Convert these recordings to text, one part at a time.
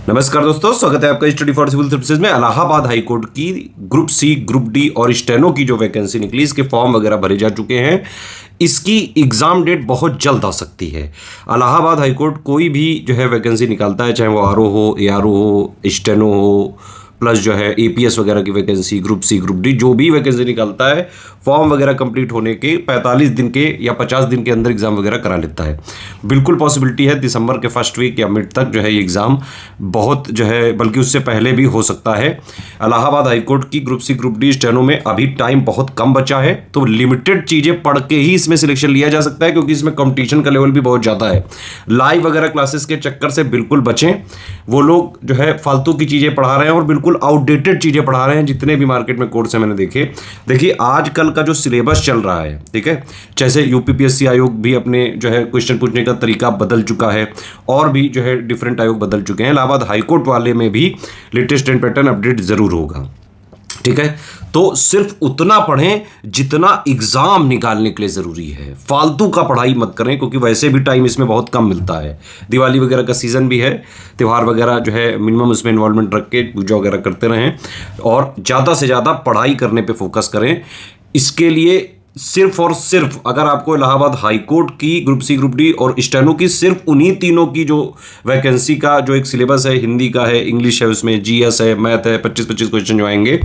नमस्कार दोस्तों, स्वागत है आपका स्टडी फॉर सिविल सर्विसेज में। इलाहाबाद हाई कोर्ट की ग्रुप सी, ग्रुप डी और स्टेनो की जो वैकेंसी निकली, इसके फॉर्म वगैरह भरे जा चुके हैं। इसकी एग्जाम डेट बहुत जल्द आ सकती है। इलाहाबाद हाई कोर्ट कोई भी जो है वैकेंसी निकालता है, चाहे वो आरओ हो, एआरओ हो, स्टेनो हो, प्लस जो है एपीएस वगैरह की vacancy, group C, group D, जो भी वैकेंसी निकालता है, फॉर्म वगैरह कंप्लीट होने के 45 दिन के या 50 दिन के अंदर एग्जाम वगैरह करा लेता है। बिल्कुल पॉसिबिलिटी है दिसंबर के फर्स्ट वीक या मिड तक जो है ये एग्जाम बहुत जो है, बल्कि उससे पहले भी हो सकता है। इलाहाबाद हाईकोर्ट की group C, group D, steno में अभी टाइम बहुत कम बचा है, तो लिमिटेड चीज़ें पढ़ के ही इसमें सिलेक्शन लिया जा सकता है, क्योंकि इसमें कंपटीशन का लेवल भी बहुत ज़्यादा है। लाइव वगैरह क्लासेस के चक्कर से बिल्कुल बचें। वो लोग जो है फालतू की चीज़ें पढ़ा रहे हैं और बिल्कुल आउटडेटेड चीज़ें पढ़ा रहे हैं। जितने भी मार्केट में कोर्स हैं मैंने देखे, देखिए आजकल का जो सिलेबस चल रहा है, ठीक है, जैसे यूपीपीएससी आयोग भी अपने जो है क्वेश्चन पूछने का तरीका बदल चुका है, और भी जो है डिफरेंट आयोग बदल चुके हैं। इलाहाबाद हाईकोर्ट वाले में भी लेटेस्ट एंड पैटर्न अपडेट जरूर होगा, ठीक है। तो सिर्फ उतना पढ़ें जितना एग्जाम निकालने के लिए जरूरी है। फालतू का पढ़ाई मत करें, क्योंकि वैसे भी टाइम इसमें बहुत कम मिलता है। दिवाली वगैरह का सीजन भी है, त्यौहार वगैरह जो है मिनिमम उसमें इन्वॉल्वमेंट रख के पूजा वगैरह करते रहें, और ज़्यादा से ज़्यादा पढ़ाई करने पे फोकस करें। इसके लिए सिर्फ और सिर्फ अगर आपको इलाहाबाद हाई कोर्ट की ग्रुप सी, ग्रुप डी और स्टेनो की सिर्फ उन्हीं तीनों की जो वैकेंसी का जो एक सिलेबस है, हिंदी का है, इंग्लिश है, उसमें जीएस है, मैथ है, 25-25 क्वेश्चन जो आएंगे,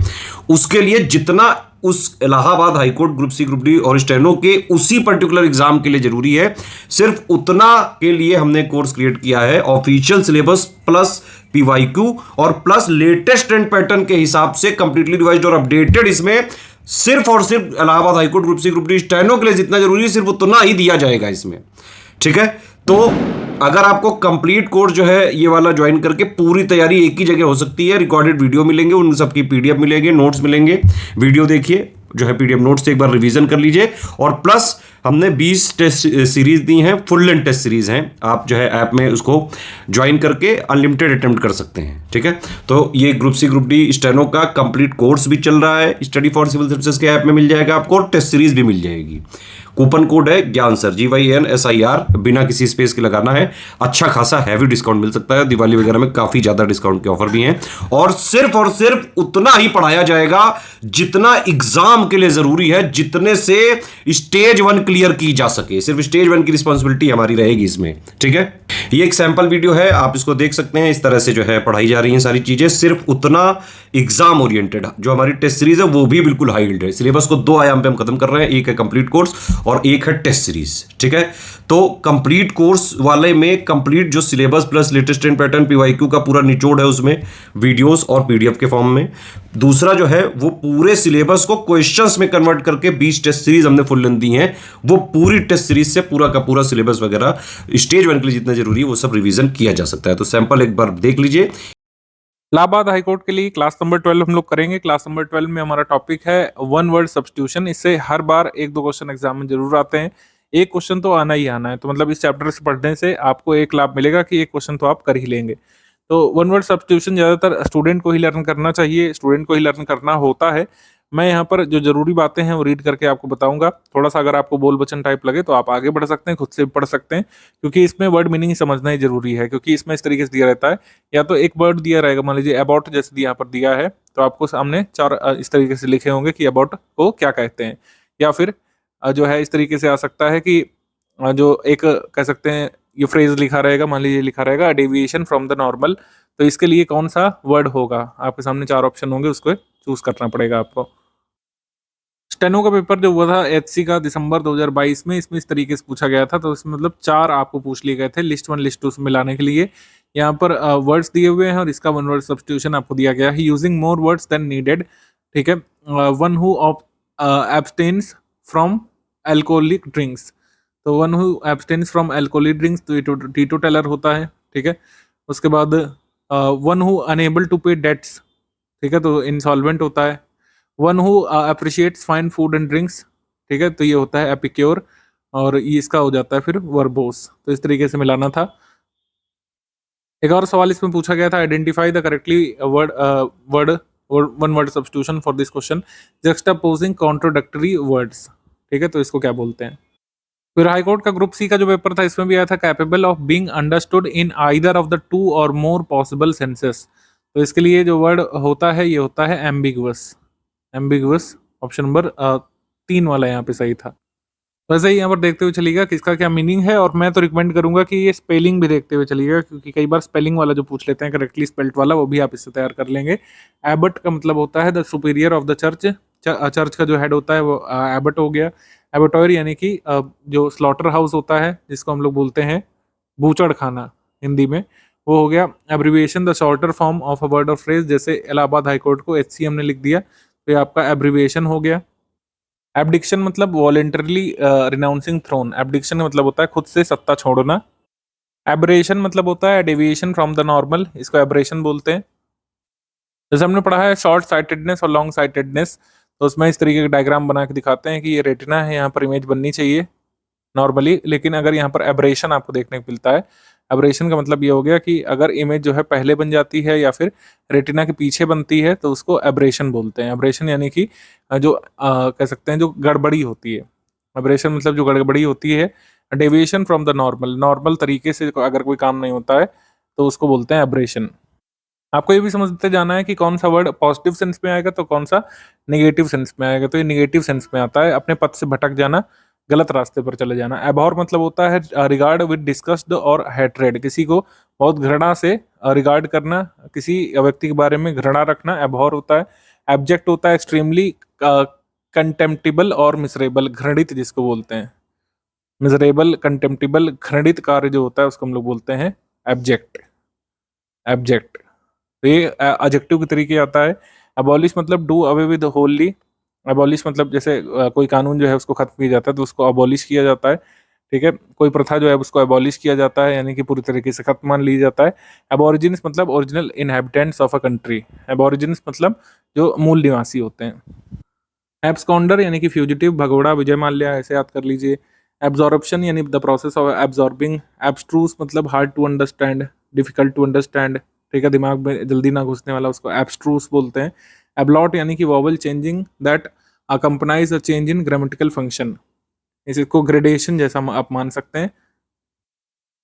उसके लिए जितना उस Allahabad high court group C, group D और स्टेनो के उसी पर्टिकुलर एग्जाम के लिए जरूरी है, सिर्फ उतना के लिए हमने कोर्स क्रिएट किया है। ऑफिशियल सिलेबस प्लस पीवाईक्यू और प्लस लेटेस्ट एंड पैटर्न के हिसाब से कंप्लीटली रिवाइज्ड और अपडेटेड, इसमें सिर्फ और सिर्फ Allahabad high court group C, group D, steno के लिए जितना जरूरी है सिर्फ उतना ही दिया जाएगा इसमें, ठीक है। तो अगर आपको कंप्लीट कोर्स जो है ये वाला ज्वाइन करके पूरी तैयारी एक ही जगह हो सकती है, रिकॉर्डेड वीडियो मिलेंगे, उन सबकी पीडीएफ मिलेंगे, नोट्स मिलेंगे, वीडियो देखिए जो है पीडीएफ नोट्स से एक बार रिवीजन कर लीजिए, और प्लस हमने 20 टेस्ट सीरीज दी हैं, फुल लेंथ टेस्ट सीरीज हैं। आप जो है ऐप में उसको ज्वाइन करके अनलिमिटेड अटेम्प्ट कर सकते हैं, ठीक है। तो ये group C, group D, steno का कंप्लीट कोर्स भी चल रहा है, स्टडी फॉर सिविल सर्विसेज के ऐप में मिल जाएगा आपको, और टेस्ट सीरीज भी मिल जाएगी। कूपन कोड है ज्ञान सर, GYNSIR, बिना किसी स्पेस के लगाना है। अच्छा खासा हैवी डिस्काउंट मिल सकता है, दिवाली वगैरह में काफी ज्यादा डिस्काउंट के ऑफर भी हैं, और सिर्फ उतना ही पढ़ाया जाएगा जितना एग्जाम के लिए जरूरी है, जितने से स्टेज 1 क्लियर की जा सके। सिर्फ स्टेज 1 की रिस्पॉन्सिबिलिटी हमारी रहेगी इसमें, ठीक है। ये एक सैंपल वीडियो है, आप इसको देख सकते हैं। इस तरह से जो है पढ़ाई जा रही है सारी चीजें, सिर्फ उतना एग्जाम ओरिएंटेड। जो हमारी टेस्ट सीरीज है वो भी बिल्कुल हाई यील्ड है। सिलेबस को 2 आयाम पे हम खत्म कर रहे हैं, एक है कंप्लीट कोर्स और एक है टेस्ट सीरीज, ठीक है। तो कंप्लीट कोर्स वाले में कंप्लीट जो syllabus plus latest and pattern PYQ का पूरा निचोड़ है, उसमें वीडियोस और पीडीएफ के फॉर्म में। दूसरा जो है वो पूरे सिलेबस को क्वेश्चंस में कन्वर्ट करके 20 टेस्ट सीरीज हमने फुल लेंथ दी हैं। वो पूरी टेस्ट सीरीज से पूरा का पूरा सिलेबस वगैरह स्टेज 1 के लिए जितना जरूरी है वो सब रिवीजन किया जा सकता है। तो सैंपल एक बार देख लीजिए। इलाहाबाद हाईकोर्ट के लिए क्लास नंबर 12 हम लोग करेंगे। क्लास नंबर 12 में हमारा टॉपिक है वन वर्ड सब्स्टिट्यूशन। इससे हर बार 1-2 क्वेश्चन एग्जाम में जरूर आते हैं। एक क्वेश्चन तो आना ही आना है, तो मतलब इस चैप्टर से पढ़ने से आपको एक लाभ मिलेगा कि एक क्वेश्चन तो आप कर ही लेंगे। तो वन वर्ड सब्स्टिट्यूशन ज़्यादातर स्टूडेंट को ही लर्न करना चाहिए, स्टूडेंट को ही लर्न करना होता है। मैं यहाँ पर जो जरूरी बातें हैं वो रीड करके आपको बताऊंगा। थोड़ा सा अगर आपको बोल बचन टाइप लगे तो आप आगे बढ़ सकते हैं, खुद से भी पढ़ सकते हैं, क्योंकि इसमें वर्ड मीनिंग समझना ही जरूरी है। क्योंकि इसमें इस तरीके से दिया रहता है, या तो एक वर्ड दिया रहेगा, मान लीजिए अबाउट जैसे यहाँ पर दिया है, तो आपको सामने 4 इस तरीके से लिखे होंगे कि अबाउट को क्या कहते हैं। या फिर जो है इस तरीके से आ सकता है कि जो एक कह सकते हैं ये फ्रेज लिखा रहेगा, मान लीजिए लिखा रहेगा डेविएशन फ्रॉम द नॉर्मल, तो इसके लिए कौन सा वर्ड होगा। आपके सामने 4 ऑप्शन होंगे, उसको चूज करना पड़ेगा आपको। स्टेनो का पेपर जो हुआ था एचसी का दिसंबर 2022 में, इसमें इस तरीके से पूछा गया था। तो इसमें मतलब 4 आपको पूछ लिए गए थे लिस्ट 1 लिस्ट 2 से मिलाने के लिए। यहाँ पर वर्ड्स दिए हुए हैं और इसका वन वर्ड सब्स्टिट्यूशन आपको दिया गया है, using more words than needed, ठीक है। One who abstains from alcoholic drinks, तो one who abstains from alcoholic drinks तो टीटोटैलर होता है, ठीक है। उसके बाद one who unable to pay debts, ठीक है, तो इंसॉल्वेंट होता है। One who appreciates fine food and drinks, ठीक है, तो ये होता है एपिक्योर, और ये इसका हो जाता है फिर वर्बोस। तो इस तरीके से मिलाना था। एक और सवाल इसमें पूछा गया था, identify the correctly word one word substitution for this question, juxtaposing contradictory words, ठीक है, तो इसको क्या बोलते हैं। फिर हाई कोर्ट का ग्रुप सी का जो पेपर था इसमें भी आया था capable of being understood in either of the two और मोर पॉसिबल सेंसेस। तो इसके लिए जो वर्ड होता है ये होता है एम्बिगुअस। एम्बिगुअस ऑप्शन नंबर 3 वाला यहाँ पे सही था। वैसे ही यहाँ पर देखते हुए चलिएगा कि इसका क्या मीनिंग है, और मैं तो रिकमेंड करूंगा कि ये स्पेलिंग भी देखते हुए चलिएगा, क्योंकि कई बार स्पेलिंग वाला जो पूछ लेते हैं करेक्टली स्पेल्ड वाला, वो भी आप इससे तैयार कर लेंगे। एबट का मतलब होता है the superior of the church. Church का जो हेड होता है वो एबट हो गया। एबटोर यानी कि जो स्लॉटर हाउस होता है जिसको हम लोग बोलते हैं बूचड़ खाना हिंदी में, वो हो गया। Abbreviation the shorter form of a word और फ्रेज, जैसे इलाहाबाद हाईकोर्ट को HCM ने लिख दिया तो ये आपका एब्रीविएशन हो गया। एब्डिक्शन मतलब वॉलेंटरली रिनाउंसिंग थ्रोन। एब्डिक्शन का मतलब होता है खुद से सत्ता छोड़ना। एब्रेशन मतलब होता है डेविएशन फ्रॉम द नॉर्मल, इसको एब्रेशन बोलते हैं। जैसे हमने पढ़ा है शॉर्ट साइटेडनेस और लॉन्ग साइटेडनेस, तो उसमें इस तरीके का डायग्राम बना के दिखाते हैं कि ये रेटिना है, यहाँ पर इमेज बननी चाहिए नॉर्मली, लेकिन अगर यहाँ पर एब्रेशन आपको देखने को मिलता है। एब्रेशन का मतलब ये हो गया कि अगर इमेज जो है पहले बन जाती है या फिर रेटिना के पीछे बनती है तो उसको एब्रेशन बोलते हैं। एब्रेशन यानी कि जो कह सकते हैं जो गड़बड़ी होती है। एब्रेशन मतलब जो गड़बड़ी होती है। Deviation from the normal, normal तरीके से अगर कोई काम नहीं होता है तो उसको बोलते हैं एब्रेशन। आपको ये भी समझते जाना है कि कौन सा वर्ड पॉजिटिव सेंस में आएगा तो कौन सा नेगेटिव सेंस में आएगा। तो ये नेगेटिव सेंस में आता है, अपने पथ से भटक जाना, गलत रास्ते पर चले जाना। एबहॉर मतलब होता है रिगार्ड विद डिस्गस्ट और हैट्रेड, किसी को बहुत घृणा से रिगार्ड करना, किसी व्यक्ति के बारे में घृणा रखना एबहॉर होता है। एब्जेक्ट होता है एक्सट्रीमली कंटेम्प्टिबल और मिसरेबल, घृणित जिसको बोलते हैं। मिजरेबल, कंटेम्प्टिबल, घृणित कार्य जो होता है उसको हम लोग बोलते हैं एब्जेक्ट। एब्जेक्ट तो ये एडजेक्टिव के तरीके आता है। अबॉलिश मतलब do away with Holi. Abolish मतलब जैसे कोई कानून जो है उसको खत्म किया जाता है तो उसको अबॉलिश किया जाता है। ठीक है, कोई प्रथा जो है उसको अबॉलिश किया जाता है, यानी कि पूरी तरीके से खत्म मान ली जाता है। एबोरिजिन्स मतलब original inhabitants of a country. Aborigines मतलब जो मूल निवासी होते हैं। एब्सकॉन्डर यानी कि फ्यूजिटिव, भगोड़ा, विजय माल्या, ऐसे याद कर लीजिए। एब्जॉर्प्शन यानी the process of absorbing. Abstruse मतलब hard to understand, difficult to understand, ठीक है, दिमाग में जल्दी ना घुसने वाला, उसको एब्स्ट्रूस बोलते हैं। एब्लॉट यानी कि vowel changing that accompany a change in grammatical function, इसको ग्रेडेशन जैसा आप मान सकते हैं।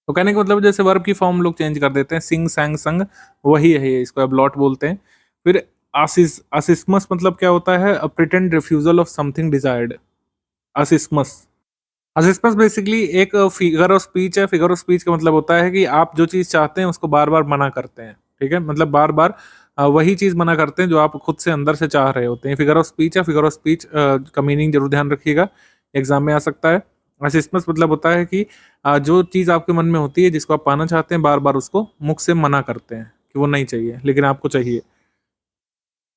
तो कहने का मतलब जैसे वर्ब की फॉर्म लोग चेंज कर देते हैं, सिंग, सैंग, संग, वही है ये, इसको एब्लॉट बोलते हैं। फिर असिस्मस मतलब क्या होता है, a pretend refusal of something desired. Accismus, accismus basically एक फिगर ऑफ स्पीच है। फिगर ऑफ स्पीच का मतलब होता है कि आप जो चीज चाहते हैं उसको बार बार मना करते हैं। ठीक है, मतलब बार बार वही चीज मना करते हैं जो आप खुद से अंदर से चाह रहे होते हैं। फिगर ऑफ स्पीच है। फिगर ऑफ स्पीच का मीनिंग जरूर ध्यान रखिएगा, एग्जाम में आ सकता है। असिस्मस मतलब होता है कि जो चीज आपके मन में होती है जिसको आप पाना चाहते हैं, बार बार उसको मुख से मना करते हैं कि वो नहीं चाहिए, लेकिन आपको चाहिए।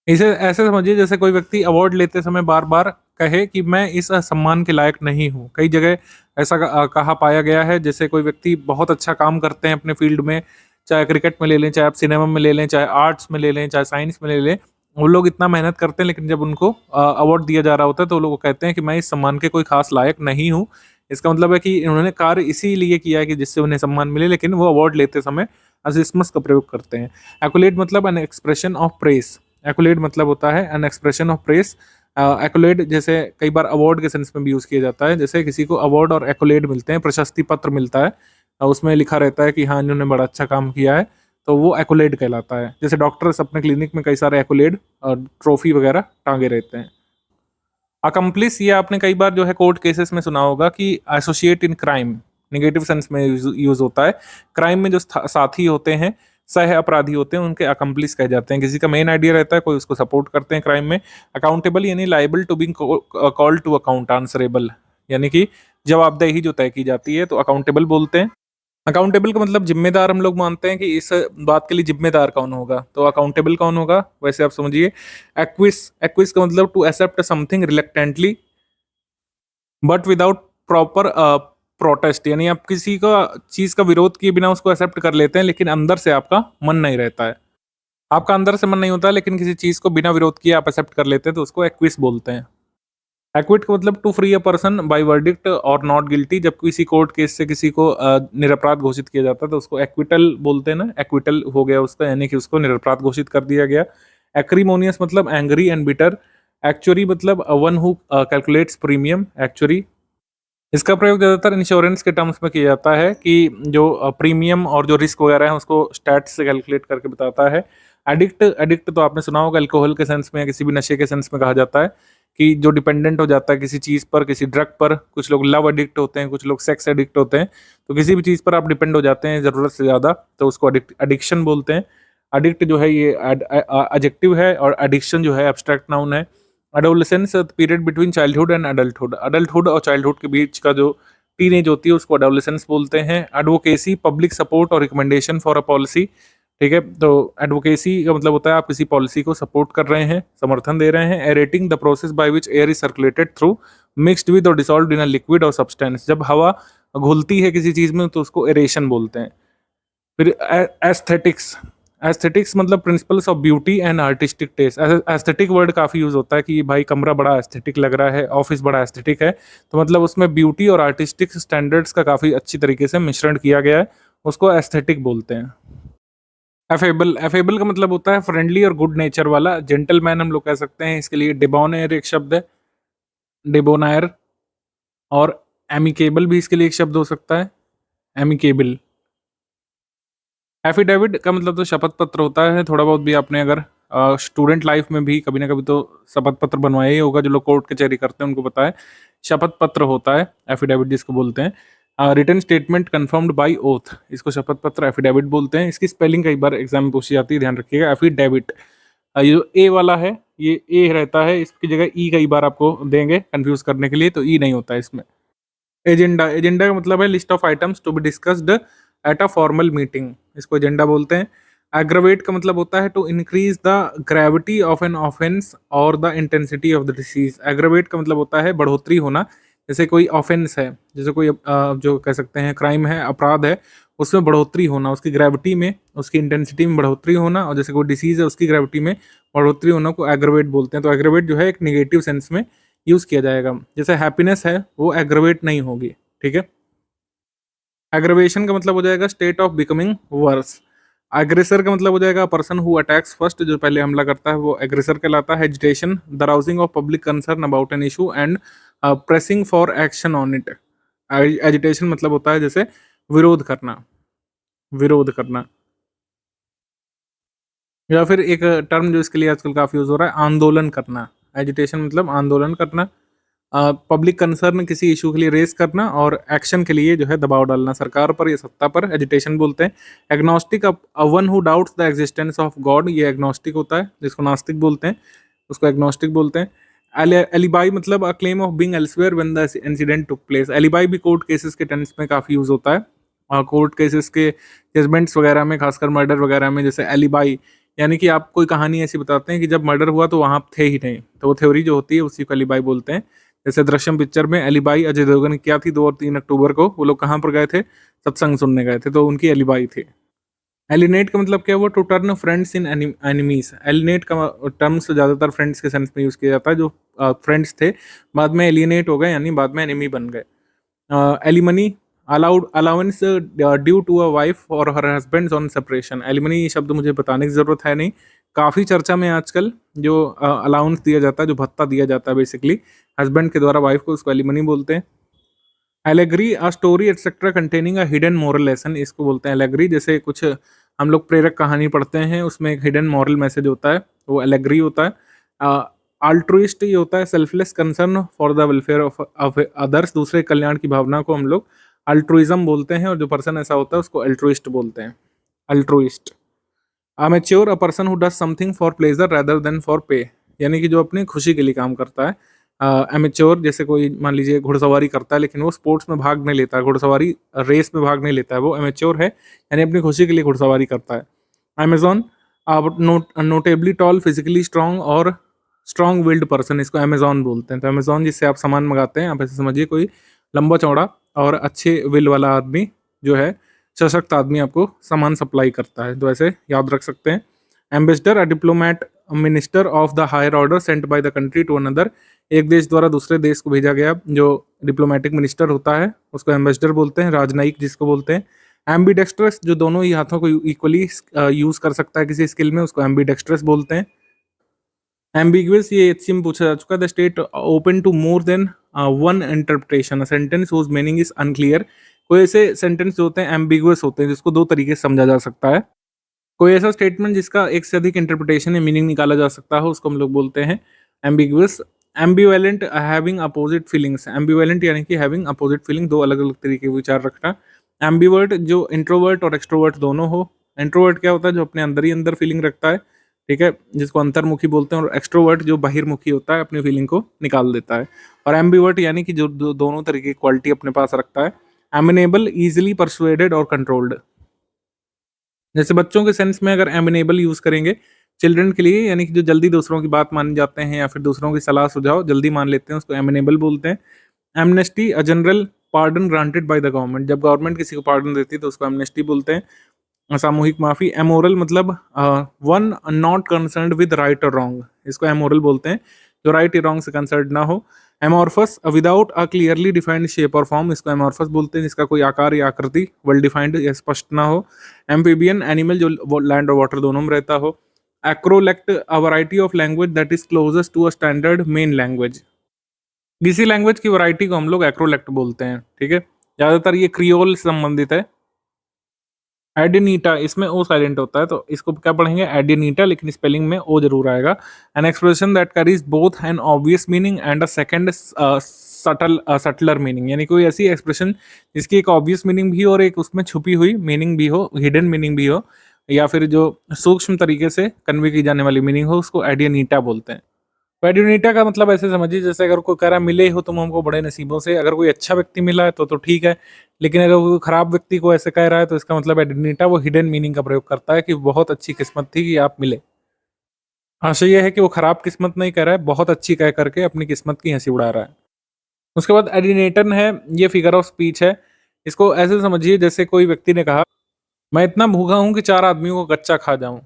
इसे ऐसे समझिए जैसे कोई व्यक्ति अवार्ड लेते समय बार बार कहे कि मैं इस सम्मान के लायक नहीं हूँ। कई जगह ऐसा कहा पाया गया है, जैसे कोई व्यक्ति बहुत अच्छा काम करते हैं अपने फील्ड में, चाहे क्रिकेट में ले लें, चाहे आप सिनेमा में ले लें, चाहे आर्ट्स में ले लें, चाहे साइंस में ले लें। वो लोग इतना मेहनत करते हैं, लेकिन जब उनको अवार्ड दिया जा रहा होता है तो वो लोग कहते हैं कि मैं इस सम्मान के कोई खास लायक नहीं हूँ। इसका मतलब है कि इन्होंने कार्य इसीलिए किया है कि जिससे उन्हें सम्मान मिले, लेकिन वो अवार्ड लेते समय असिस्मस का प्रयोग करते हैं। एक्युलेट मतलब एन एक्सप्रेशन ऑफ प्रेस। एक्युलेट मतलब होता है एन एक्सप्रेशन ऑफ प्रेस। एक्युलेट जैसे कई बार अवार्ड के सेंस में भी यूज किया जाता है, जैसे किसी को अवार्ड और एक्युलेट मिलते हैं, प्रशस्ति पत्र मिलता है, उसमें लिखा रहता है कि हाँ इन्होंने बड़ा अच्छा काम किया है, तो वो एक्युलेट कहलाता है। जैसे डॉक्टर्स अपने क्लिनिक में कई सारे एक्युलेट और ट्रॉफी वगैरह टांगे रहते हैं। अकम्प्लिस, ये आपने कई बार जो है कोर्ट केसेस में सुना होगा कि associate in crime, negative sense में यूज होता है। क्राइम में जो साथी होते हैं, सह अपराधी होते हैं, उनके अकम्प्लिस कहे जाते हैं। किसी का मेन आइडिया रहता है, कोई उसको सपोर्ट करते हैं क्राइम में। अकाउंटेबल यानी liable to being called to account, answerable यानी कि जवाबदेही जो तय की जाती है, तो अकाउंटेबल बोलते हैं। अकाउंटेबल का मतलब जिम्मेदार हम लोग मानते हैं कि इस बात के लिए जिम्मेदार कौन होगा, तो अकाउंटेबल कौन होगा वैसे आप समझिए। एक्विस, एक्विस का मतलब to accept something reluctantly but without proper protest, यानी आप किसी का चीज का विरोध किए बिना उसको एक्सेप्ट कर लेते हैं, लेकिन अंदर से आपका मन नहीं रहता है। आपका अंदर से मन नहीं होता है, लेकिन किसी चीज को बिना विरोध किए आप एक्सेप्ट कर लेते हैं, तो उसको एक्विस बोलते हैं। एक्विट का मतलब to free a person by verdict और नॉट गिल्टी। जब किसी कोर्ट केस से किसी को निरपराध घोषित किया जाता है तो उसको एक्विटल बोलते हैं ना, एक्विटल हो गया उसका, यानी कि उसको निरपराध घोषित कर दिया गया। एक्रीमोनियस मतलब एंग्री एंड बिटर। एक्चुअरी मतलब one who calculates premium, actuary. इसका प्रयोग ज़्यादातर इंश्योरेंस के टर्म्स में किया जाता है कि जो प्रीमियम और जो रिस्क वगैरह है उसको स्टैट्स से कैलकुलेट करके बताता है। एडिक्ट एडिक्ट तो आपने सुना होगा, अल्कोहल के सेंस में या किसी भी नशे के सेंस में कहा जाता है कि जो डिपेंडेंट हो जाता है किसी चीज़ पर, किसी ड्रग पर। कुछ लोग लव एडिक्ट होते हैं, कुछ लोग सेक्स एडिक्ट होते हैं। तो किसी भी चीज़ पर आप डिपेंड हो जाते हैं ज़रूरत से ज़्यादा, तो उसको एडिक्शन बोलते हैं। एडिक्ट जो है ये एडजेक्टिव है और एडिक्शन जो है एब्स्ट्रैक्ट नाउन है। Adolescence period between childhood and adulthood, adulthood और चाइल्डहुड के बीच का जो टीनेज होती है उसको एडोलेसेंस बोलते हैं। एडवोकेसी, पब्लिक सपोर्ट और रिकमेंडेशन फॉर अ पॉलिसी। ठीक है, तो एडवोकेसी का मतलब होता है आप किसी पॉलिसी को सपोर्ट कर रहे हैं, समर्थन दे रहे हैं। Aerating, the process by which air is circulated through mixed with और dissolved in a liquid or substance, जब हवा घुलती है किसी चीज में तो उसको एरेशन बोलते हैं। फिर एस्थेटिक्स, एस्थेटिक्स मतलब principles of beauty and artistic taste. Aesthetic word काफ़ी यूज़ होता है कि भाई कमरा बड़ा एस्थेटिक लग रहा है, ऑफिस बड़ा एस्थेटिक है, तो मतलब उसमें ब्यूटी और आर्टिस्टिक स्टैंडर्ड्स का काफ़ी अच्छी तरीके से मिश्रण किया गया है, उसको एस्थेटिक बोलते हैं। एफेबल, एफेबल का मतलब होता है फ्रेंडली और गुड नेचर वाला। जेंटलमैन हम लोग कह सकते हैं इसके लिए। डिबोनेयर एक शब्द है, डिबोनायर। और एमिकेबल भी इसके लिए एक शब्द हो सकता है, एमिकेबल। एफिडेविट का मतलब तो शपथ पत्र होता है। थोड़ा बहुत भी आपने अगर स्टूडेंट लाइफ में भी कभी ना कभी तो शपथ पत्र बनवाया ही होगा, जो लोग कोर्ट कचहरी करते हैं उनको पता है। शपथ पत्र होता है एफिडेविट जिसको बोलते हैं। Written statement confirmed by oath, इसको शपथ पत्र एफिडेविट बोलते हैं। इसकी स्पेलिंग कई बार एग्जाम में पूछी जाती है, ध्यान रखिएगा। एफिडेविट, ये जो ए वाला है ये ए रहता है, इसकी जगह ई कई बार आपको देंगे कंफ्यूज करने के लिए, तो ई नहीं होता है इसमें। एजेंडा, एजेंडा का मतलब है list of items to be discussed at a formal meeting, इसको एजेंडा बोलते हैं। एग्रावेट का मतलब होता है to increase the gravity of an offence or the intensity of the disease. Aggravate का मतलब होता है बढ़ोतरी होना। जैसे कोई ऑफेंस है, जैसे कोई जो कह सकते हैं क्राइम है, अपराध है, उसमें बढ़ोतरी होना, उसकी ग्रेविटी में, उसकी इंटेंसिटी में बढ़ोतरी होना। और जैसे कोई डिसीज है उसकी ग्रेविटी में बढ़ोतरी होना को एग्रावेट बोलते हैं। तो एग्रावेट जो है एक निगेटिव सेंस में यूज किया जाएगा। जैसे हैप्पीनेस है वो एग्रावेट नहीं होगी, ठीक है। एग्रेवेशन का मतलब हो जाएगा state of becoming worse. Aggressor का मतलब हो जाएगा पर्सन हु अटैक्स फर्स्ट, जो पहले हमला करता है वो एग्रेसर कहलाता है। Agitation, the rousing of public concern about an issue and pressing for action on it. Agitation मतलब होता है जैसे विरोध करना, विरोध करना। या फिर एक टर्म जो इसके लिए आजकल काफी यूज हो रहा है, आंदोलन करना। एजिटेशन मतलब आंदोलन करना। पब्लिक कंसर्न किसी इशू के लिए रेस करना, और एक्शन के लिए जो है दबाव डालना सरकार पर या सत्ता पर, एजिटेशन बोलते हैं। Agnostic, one who doubts the existence of God, ये एग्नोस्टिक होता है, जिसको नास्तिक बोलते हैं, उसको एग्नोस्टिक बोलते हैं। एलिबाई मतलब a claim of being elsewhere when the incident took place. Alibi भी कोर्ट केसेस के टेंस में काफ़ी यूज होता है। कोर्ट केसेस के जजमेंट्स वगैरह में, खासकर मर्डर वगैरह में, जैसे एलिबाई यानी कि आप कोई कहानी ऐसी बताते हैं कि जब मर्डर हुआ तो वहाँ थे ही नहीं, तो वो थ्योरी जो होती है उसी को एलिबाई बोलते हैं। जैसे दृश्यम पिक्चर में एलिबाई अजय देवगन की क्या थी, 2 और 3 अक्टूबर को वो लोग कहाँ पर गए थे, सत्संग सुनने गए थे, तो उनकी एलिबाई थी। एलिनेट का मतलब क्या हुआ, to turn friends in enemies. Alienate का टर्म्स ज्यादातर फ्रेंड्स के सेंस में यूज किया जाता है। जो फ्रेंड्स थे बाद में एलिनेट हो गए, यानी बाद में एनिमी बन गए। Alimony, allowed allowance due to a wife or her husband on separation. Alimony शब्द मुझे बताने की जरूरत है नहीं, काफ़ी चर्चा में आजकल। जो अलाउंस दिया जाता है, जो भत्ता दिया जाता है बेसिकली हस्बैंड के द्वारा वाइफ को, उसको एलिमनी बोलते हैं। Allegory, a story etcetera containing a hidden moral lesson, इसको बोलते हैं एलेग्री। जैसे कुछ हम लोग प्रेरक कहानी पढ़ते हैं, उसमें एक हिडन मॉरल मैसेज होता है, वो एलेग्री होता है। अल्ट्रुइस्ट ये होता है selfless concern for the welfare of others, दूसरे कल्याण की भावना को हम लोग अल्ट्रुइज्म बोलते हैं, और जो पर्सन ऐसा होता है उसको अल्ट्रुइस्ट बोलते हैं, altruist. Amateur, a person who does something for pleasure rather than for पे, यानी कि जो अपनी खुशी के लिए काम करता है। एमेच्योर, जैसे कोई मान लीजिए घुड़सवारी करता है लेकिन वो स्पोर्ट्स में भाग नहीं लेता, घुड़सवारी रेस में भाग नहीं लेता है, वो एमेच्योर है, यानी अपनी खुशी के लिए घुड़सवारी करता है। Amazon, notably tall, physically strong और स्ट्रॉन्ग विल्ड पर्सन, इसको अमेजोन बोलते हैं। तो अमेजोन जिससे आप सामान मंगाते हैं, आप ऐसे समझिए कोई लंबा चौड़ा और अच्छे विल वाला आदमी जो है, सशक्त आदमी आपको सामान सप्लाई करता है, तो ऐसे याद रख सकते हैं। Ambassador, a diplomat, minister of the higher order sent by the country to another, एक देश द्वारा दूसरे देश को भेजा गया जो डिप्लोमेटिक मिनिस्टर होता है उसको एम्बेसडर बोलते हैं। राजनयिक जिसको बोलते हैं। एम्बीडेक्स्ट्रस, जो दोनों ही हाथों को इक्वली यूज कर सकता है किसी स्किल में, उसको एम्बीडेक्स्ट्रस बोलते हैं। एम्बिगुअस, ये एचसी में पूछा जा चुका है। The state open to more than one interpretation, sentence whose meaning is unclear. कोई ऐसे सेंटेंस जो होते हैं एम्बिगुअस होते हैं, जिसको दो तरीके से समझा जा सकता है। कोई ऐसा स्टेटमेंट जिसका एक से अधिक इंटरप्रिटेशन या मीनिंग निकाला जा सकता हो, उसको हम लोग बोलते हैं ambiguous. Ambivalent, having opposite feelings. Ambivalent यानी कि हैविंग अपोजिट फीलिंग, दो अलग अलग तरीके के विचार रखना। एम्बिवर्ट, जो इंट्रोवर्ट और एक्सट्रोवर्ट दोनों हो। इंट्रोवर्ट क्या होता है? जो अपने अंदर ही अंदर फीलिंग रखता है, ठीक है, जिसको अंतर्मुखी बोलते हैं। और एक्सट्रोवर्ट जो बाहिर्मुखी होता है, अपनी फीलिंग को निकाल देता है। और एम्बिवर्ट यानी कि जो दोनों तरीके की क्वालिटी अपने पास रखता है। एमिनेबल, इजिली परसुएडेड और कंट्रोल्ड। जैसे बच्चों के सेंस में अगर एमिनेबल यूज करेंगे चिल्ड्रन के लिए, यानी कि जो जल्दी दूसरों की बात मान जाते हैं या फिर दूसरों की सलाह सुझाव जल्दी मान लेते हैं, उसको एमिनेबल बोलते हैं। Amnesty, a general pardon granted by the government. जब गवर्नमेंट किसी को पार्डन देती है तो उसको एमनेस्टी बोलते हैं। सामूहिक माफी। एमोरल मतलब one not concerned with right और रॉन्ग, इसको एमोरल बोलते हैं, जो राइट या रॉन्ग से कंसर्न ना हो। Amorphous, without a clearly defined shape और फॉर्म, इसको एमोरफस बोलते हैं, जिसका कोई आकार या आकृति वेल डिफाइंड या स्पष्ट ना हो। एम्फीबियन, एनिमल जो लैंड और वाटर दोनों में रहता हो। Acrolect, a variety of language that is closest to a standard main language. किसी लैंग्वेज की वैरायटी को हम लोग एक्रोलेक्ट बोलते हैं, ठीक है। ज्यादातर ये क्रियोल से संबंधित है। एडिनीटा, इसमें ओ साइलेंट होता है, तो इसको क्या पढ़ेंगे? एडिनीटा, लेकिन स्पेलिंग में ओ जरूर आएगा। An expression that carries both N obvious meaning and a second subtler meaning, यानी कोई ऐसी एक्सप्रेशन जिसकी एक ऑब्वियस मीनिंग भी हो और एक उसमें छुपी हुई मीनिंग भी हो, हिडन मीनिंग भी हो, या फिर जो सूक्ष्म तरीके से कन्वे की जाने वाली मीनिंग हो, उसको एडिनीटा बोलते हैं। पेडिनीटा का मतलब ऐसे समझिए, जैसे अगर कोई कह रहा है मिले हो तुम हमको बड़े नसीबों से, अगर कोई अच्छा व्यक्ति मिला है तो ठीक है, लेकिन अगर कोई खराब व्यक्ति को ऐसे कह रहा है तो इसका मतलब एडिनीटा वो हिडन मीनिंग का प्रयोग करता है कि बहुत अच्छी किस्मत थी कि आप मिले। आशय यह है कि वो खराब किस्मत नहीं कह रहा है, बहुत अच्छी कह करके अपनी किस्मत की हंसी उड़ा रहा है। उसके बाद एडिनेटन है, ये फिगर ऑफ स्पीच है। इसको ऐसे समझिए जैसे कोई व्यक्ति ने कहा मैं इतना भूखा हूं कि 4 आदमियों को कच्चा खा जाऊं,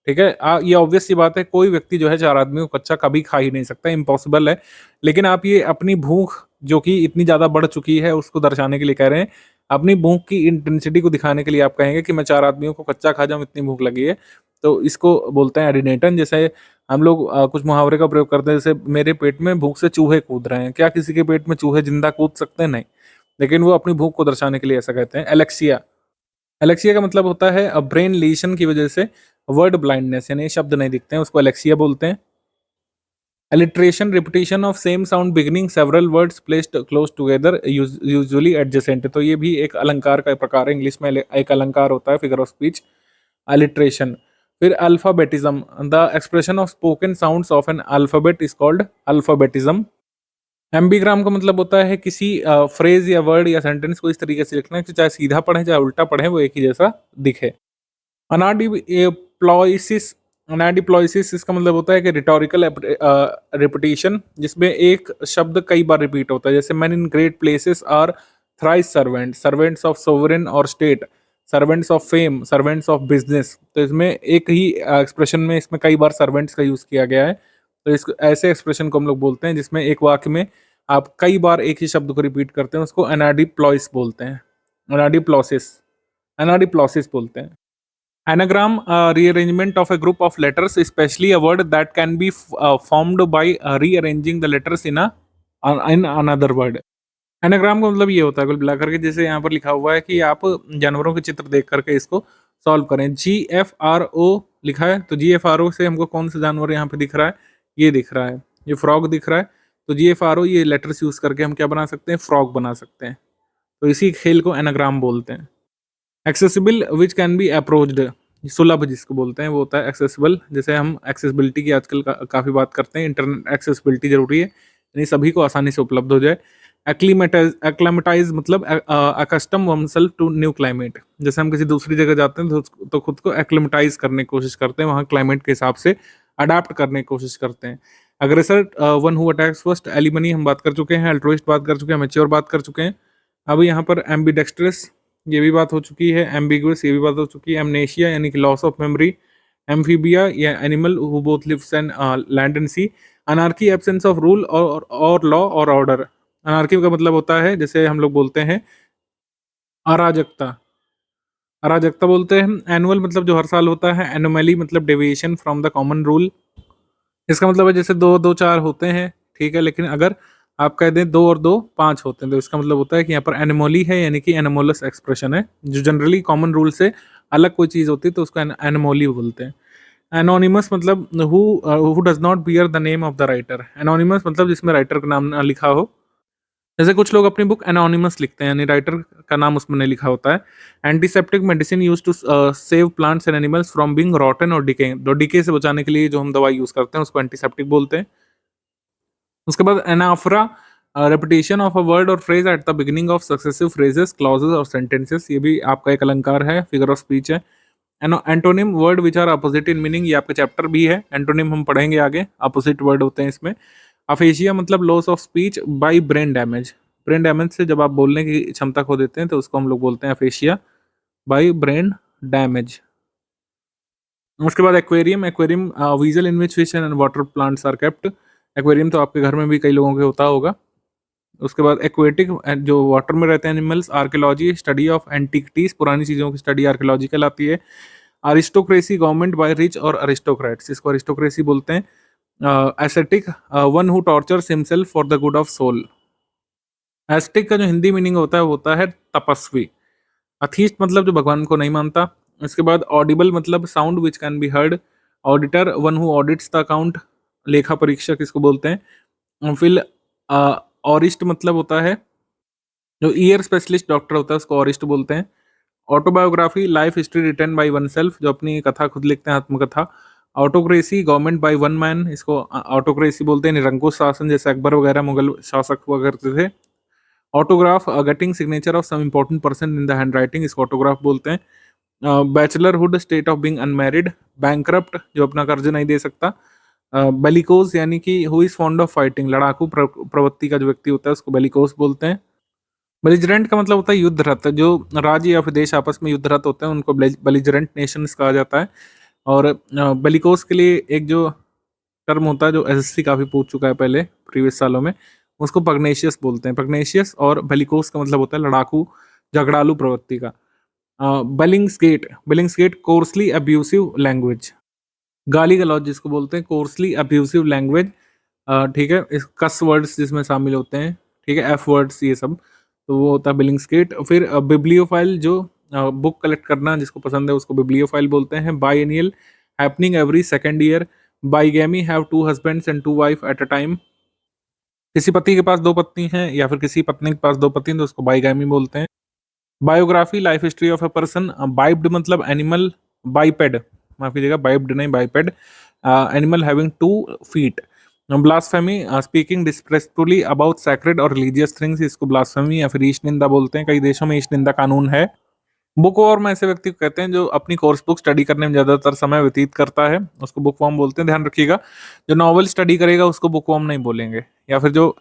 ठीक है। ये ऑब्वियस सी बात है, कोई व्यक्ति जो है 4 आदमियों को कच्चा कभी खा ही नहीं सकता, इम्पॉसिबल है। लेकिन आप ये अपनी भूख जो कि इतनी ज़्यादा बढ़ चुकी है उसको दर्शाने के लिए कह रहे हैं। अपनी भूख की इंटेंसिटी को दिखाने के लिए आप कहेंगे कि मैं 4 आदमियों को कच्चा खा जाऊँ, इतनी भूख लगी है। तो इसको बोलते हैं एडिनेटन। जैसे हम लोग कुछ मुहावरे का प्रयोग करते हैं, जैसे मेरे पेट में भूख से चूहे कूद रहे हैं। क्या किसी के पेट में चूहे जिंदा कूद सकते हैं? नहीं। लेकिन वो अपनी भूख को दर्शाने के लिए ऐसा कहते हैं। एलेक्सिया, एलेक्सिया का मतलब होता है ब्रेन लीशन की वजह से वर्ड ब्लाइंडनेस, यानी शब्द नहीं दिखते हैं, उसको एलेक्सिया बोलते हैं। Alliteration, repetition of same sound beginning several words placed close together usually adjacent, तो ये भी एक अलंकार का प्रकार है। इंग्लिश में एक अलंकार होता है फिगर ऑफ स्पीच, एलिट्रेशन। फिर alphabetism, the expression of spoken sounds of an alphabet is called alphabetism. Ambigram का मतलब होता है किसी फ्रेज या वर्ड या सेंटेंस को इस तरीके से लिखना कि चाहे सीधा पढ़े चाहे उल्टा पढ़े वो एक ही जैसा दिखे। अनाडिप्लॉइसिस, अनाडिप्लॉइसिस इसका मतलब होता है कि रिटोरिकल रिपीटिशन, जिसमें एक शब्द कई बार रिपीट होता है। जैसे men in great places are thrice servants, servants of sovereign or state, servants of fame, servants of business. तो इसमें एक ही एक्सप्रेशन में इसमें कई बार सर्वेंट्स का यूज किया गया है। तो इस ऐसे एक्सप्रेशन को हम लोग बोलते हैं जिसमें एक वाक्य में आप कई बार एक ही शब्द को रिपीट करते हैं, उसको एनाडिप्लॉइस बोलते हैं। एनाडिप्लॉसिस, एनाडिप्लॉसिस बोलते हैं। Anagram, rearrangement of a group of letters, especially a word that can be formed by rearranging the letters in another word. Anagram का मतलब ये होता है कुल मिलाकर के, जैसे यहाँ पर लिखा हुआ है कि आप जानवरों के चित्र देख करके इसको सॉल्व करें। GFRO लिखा है, तो GFRO से हमको कौन सा जानवर यहाँ पे दिख रहा है? ये दिख रहा है, ये फ्रॉग दिख रहा है। तो GFRO ये लेटर्स यूज करके हम क्या बना सकते हैं? फ्रॉग बना सकते हैं। तो इसी खेल को एनाग्राम बोलते हैं। Accessible, which can B approached, सुलभ जिसको बोलते हैं वो होता है एक्सेसिबल। जैसे हम एक्सेसिबिलिटी की आजकल काफ़ी बात करते हैं, इंटरनेट एक्सेसिबिलिटी जरूरी है, यानी सभी को आसानी से उपलब्ध हो जाए। एक्लेमेटाइज मतलब accustom oneself to new climate, जैसे हम किसी दूसरी जगह जाते हैं तो खुद को एक्लेमेटाइज करने की कोशिश करते हैं, वहाँ क्लाइमेट के हिसाब से अडाप्ट करने की कोशिश करते हैं। अग्रेसर, one who attacks first. Alimony हम बात कर चुके हैं, अल्ट्रोइस्ट बात कर चुके हैं, मैच्योर बात कर चुके हैं। अब यहाँ पर एम्बीडेक्स्ट्रस, ये भी बात हो चुकी है। एम्बिगुअस, ये भी बात हो चुकी है। एमनेशिया यानी कि लॉस ऑफ मेमोरी। एम्फीबिया या animal who both lives in land and sea. Anarchy, absence of rule और लॉ और ऑर्डर। अनार्की का मतलब होता है, जैसे हम लोग बोलते हैं अराजकता, अराजकता बोलते हैं। एनुअल मतलब जो हर साल होता है। एनोमली मतलब deviation from the common rule. इसका मतलब है जैसे दो दो चार होते हैं, ठीक है, लेकिन अगर आप कह दें 2 और 2 5 होते हैं, तो इसका मतलब होता है कि यहाँ पर एनिमोली है, यानी कि एनोमोलस एक्सप्रेशन है। जो जनरली कॉमन रूल से अलग कोई चीज़ होती है तो उसको एनोमोली बोलते हैं। एनोनिमस मतलब who does not bear the name of the writer. Anonymous मतलब जिसमें राइटर का नाम ना लिखा हो। जैसे कुछ लोग अपनी बुक एनोनिमस लिखते हैं, यानी राइटर का नाम उसमें नहीं लिखा होता है। Antiseptic medicine used to save plants and animals from being rotten और डिकेइंग। तो डिके से बचाने के लिए जो हम दवाई यूज़ करते हैं उसको एंटीसेप्टिक बोलते हैं। उसके बाद anaphora, repetition of a word और phrase at the beginning of successive phrases, clauses और सेंटेंसेस। ये भी आपका एक अलंकार है, फिगर ऑफ स्पीच है। Antonym word which are opposite in meaning, ये आपका चैप्टर भी है। एंटोनिम हम पढ़ेंगे आगे, अपोजिट वर्ड होते हैं इसमें। अफेशिया मतलब loss of speech bye brain damage. Brain damage से जब आप बोलने की क्षमता खो देते हैं तो उसको हम लोग बोलते हैं अफेशिया बाय ब्रेन डैमेज। उसके बाद aquarium, aquarium vessel in which fish and water plants are kept. Aquarium तो आपके घर में भी कई लोगों के होता होगा। उसके बाद एक्वेटिक, जो वाटर में रहते हैं animals. Archaeology, study of antiquities, पुरानी चीज़ों की स्टडी आर्कियोलॉजी कहलाती है। अरिस्टोक्रेसी, गवर्नमेंट बाय रिच और अरिस्टोक्रेट्स, इसको अरिस्टोक्रेसी बोलते हैं। Ascetic, one who tortures himself for the good of soul. Ascetic का जो हिंदी मीनिंग होता है वो होता है तपस्वी। अथीस्ट मतलब जो भगवान को नहीं मानता। इसके बाद ऑडिबल मतलब sound which can be heard. Auditor, one who audits the account, लेखा परीक्षक इसको बोलते हैं। फिर ऑरिस्ट मतलब होता है जो ईयर स्पेशलिस्ट डॉक्टर होता है उसको ऑरिस्ट बोलते हैं। Autobiography, life history written by oneself, जो अपनी कथा खुद लिखते हैं, आत्मकथा। Autocracy, government by one man, इसको ऑटोक्रेसी बोलते हैं। निरंकुश शासन, जैसे अकबर वगैरह मुगल शासक हुआ करते थे। Autograph, getting signature of some important person in the handwriting, इसको ऑटोग्राफ बोलते हैं। Bachelorhood, state of being unmarried. Bankrupt, जो अपना कर्ज नहीं दे सकता। बेलिकोज, यानी कि who is fond of fighting, लड़ाकू प्रवृत्ति का जो व्यक्ति होता है उसको बेलिकोस बोलते हैं। बेलिजरेंट का मतलब होता है युद्धरत, जो राज्य या फिर देश आपस में युद्धरत होते हैं उनको बेलिजरेंट नेशंस कहा जाता है। और बेलिकोस के लिए एक जो टर्म होता है जो एसएससी काफ़ी पूछ चुका है पहले प्रीवियस सालों में, उसको पग्नेशियस बोलते हैं। पग्नेशियस और बेलिकोस का मतलब होता है लड़ाकू, झगड़ालू प्रवृत्ति का। बेलिंग्सगेट, बेलिंग्सगेट कोर्सली अब्यूसिव लैंग्वेज। गाली गलौज जिसको बोलते हैं, कोर्सली अब्यूसिव लैंग्वेज। ठीक है, इस कस वर्ड्स जिसमें शामिल होते हैं, ठीक है, एफ वर्ड्स ये सब, तो वो होता है बिलिंग्सगेट। फिर बिब्लियोफाइल, जो बुक कलेक्ट करना जिसको पसंद है उसको बिब्लियोफाइल बोलते हैं। Biennial, happening every second year. Bigamy, have two husbands and two wife at a time, किसी पति के पास दो पत्नी हैं या फिर किसी पत्नी के पास दो पति हैं तो उसको बाइगैमी बोलते हैं। Biography, life history of a person. Biped मतलब एनिमल, बाइपेड, माफ कीजिएगा, बाइप्ड नहीं biped, animal having 2 feet. Blasphemy, speaking disrespectfully about sacred और रिलीजियस थिंग्स, इसको ब्लास्फेमी या फिर ईश निंदा बोलते हैं। कई देशों में ईश निंदा कानून है। बुक वॉर्म ऐसे व्यक्ति को कहते हैं जो अपनी कोर्स बुक स्टडी करने में ज्यादातर समय व्यतीत करता है, उसको बुक वॉर्म बोलते हैं। ध्यान रखिएगा, जो नॉवल स्टडी करेगा उसको बुक वॉर्म नहीं बोलेंगे, या फिर जो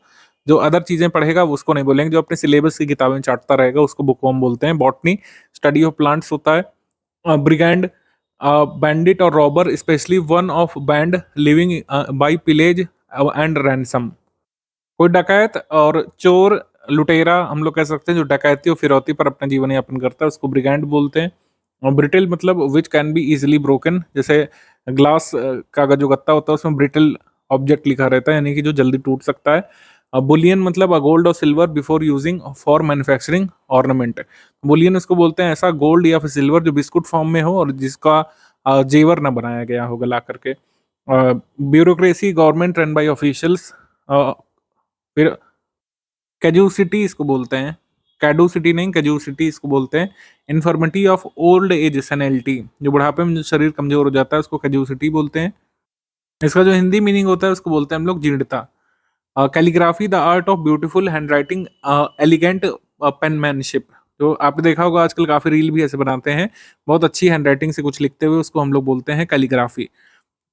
जो अदर चीजें पढ़ेगा वो उसको नहीं बोलेंगे। जो अपने सिलेबस की किताबें चाटता रहेगा उसको बुक वॉर्म बोलते हैं। बॉटनी, स्टडी ऑफ प्लांट्स होता है। ब्रिगैंड, बैंडिट और robber, specially one of band living by pillage and ransom. कोई डकैत और चोर, लुटेरा हम लोग कह सकते हैं, जो डकैती और फिरौती पर अपना जीवन यापन करता है उसको ब्रिगैंड बोलते हैं। और ब्रिटिल मतलब विच कैन बी इजिली ब्रोकन, जैसे ग्लास का जो गत्ता होता है उसमें ब्रिटिल ऑब्जेक्ट लिखा रहता है, यानी कि जो जल्दी टूट सकता है। बुलियन मतलब गोल्ड और silver before using for manufacturing ornament. Boolean उसको बोलते हैं ऐसा गोल्ड या फिर सिल्वर जो बिस्कुट फॉर्म में हो और जिसका जेवर ना बनाया गया हो गला करके। Bureaucracy, government run by officials. फिर कैजुसिटी इसको बोलते हैं, कैडुसिटी नहीं कैजुसिटी इसको बोलते हैं। इन्फर्मिटी ऑफ ओल्ड एज, सेनेलिटी, जो बुढ़ापे में जो शरीर कमजोर हो जाता है उसको कैजुसिटी बोलते हैं। इसका जो हिंदी मीनिंग होता है उसको बोलते हैं हम लोग जीर्णता। Calligraphy, the art of beautiful handwriting, elegant penmanship, जो आपने देखा होगा आजकल काफी रील भी ऐसे बनाते हैं, बहुत अच्छी हैंड राइटिंग से कुछ लिखते हुए, उसको हम लोग बोलते हैं calligraphy.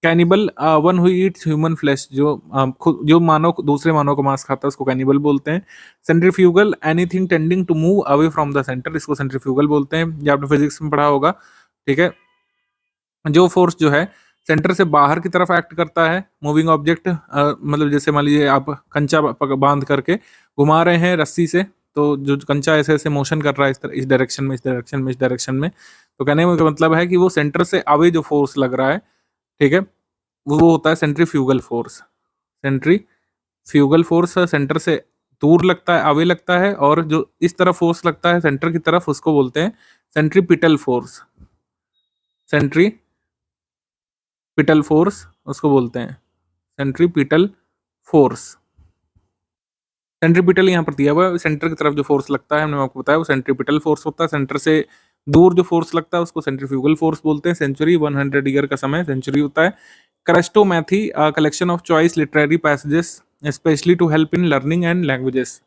Cannibal, one who Yeats human flesh, जो खुद जो मानव दूसरे मानव का मांस खाता है उसको कैनिबल बोलते हैं। Centrifugal, anything tending to move away from the centre, इसको सेंट्रीफ्यूगल बोलते हैं। ये आपने फिजिक्स में पढ़ा होगा, ठीक है। जो फोर्स जो है सेंटर से बाहर की तरफ एक्ट करता है, मूविंग ऑब्जेक्ट, मतलब जैसे मान लीजिए आप कंचा बांध करके घुमा रहे हैं रस्सी से, तो जो कंचा ऐसे ऐसे मोशन कर रहा है इस डायरेक्शन में, इस डायरेक्शन में, इस डायरेक्शन में, तो कहने का मतलब है कि वो सेंटर से अवे जो फोर्स लग रहा है, ठीक है, वो होता है centrifugal force, centrifugal fugal force centre से दूर लगता है, अवे लगता है, और जो इस तरफ फोर्स लगता है सेंटर की तरफ, उसको बोलते हैं सेंट्रीपिटल फोर्स। सेंट्रीपिटल फोर्स उसको बोलते हैं सेंट्रीपिटल फोर्स। सेंट्रीपिटल यहाँ पर दिया हुआ है, सेंटर की तरफ जो फोर्स लगता है हमने आपको बताया वो सेंट्रीपिटल फोर्स होता है। सेंटर से दूर जो फोर्स लगता है उसको सेंट्रीफ्यूगल फोर्स बोलते हैं। सेंचुरी 100 ईयर का समय सेंचुरी होता है। Chrestomathy collection of choice literary passages specially to help in learning and languages.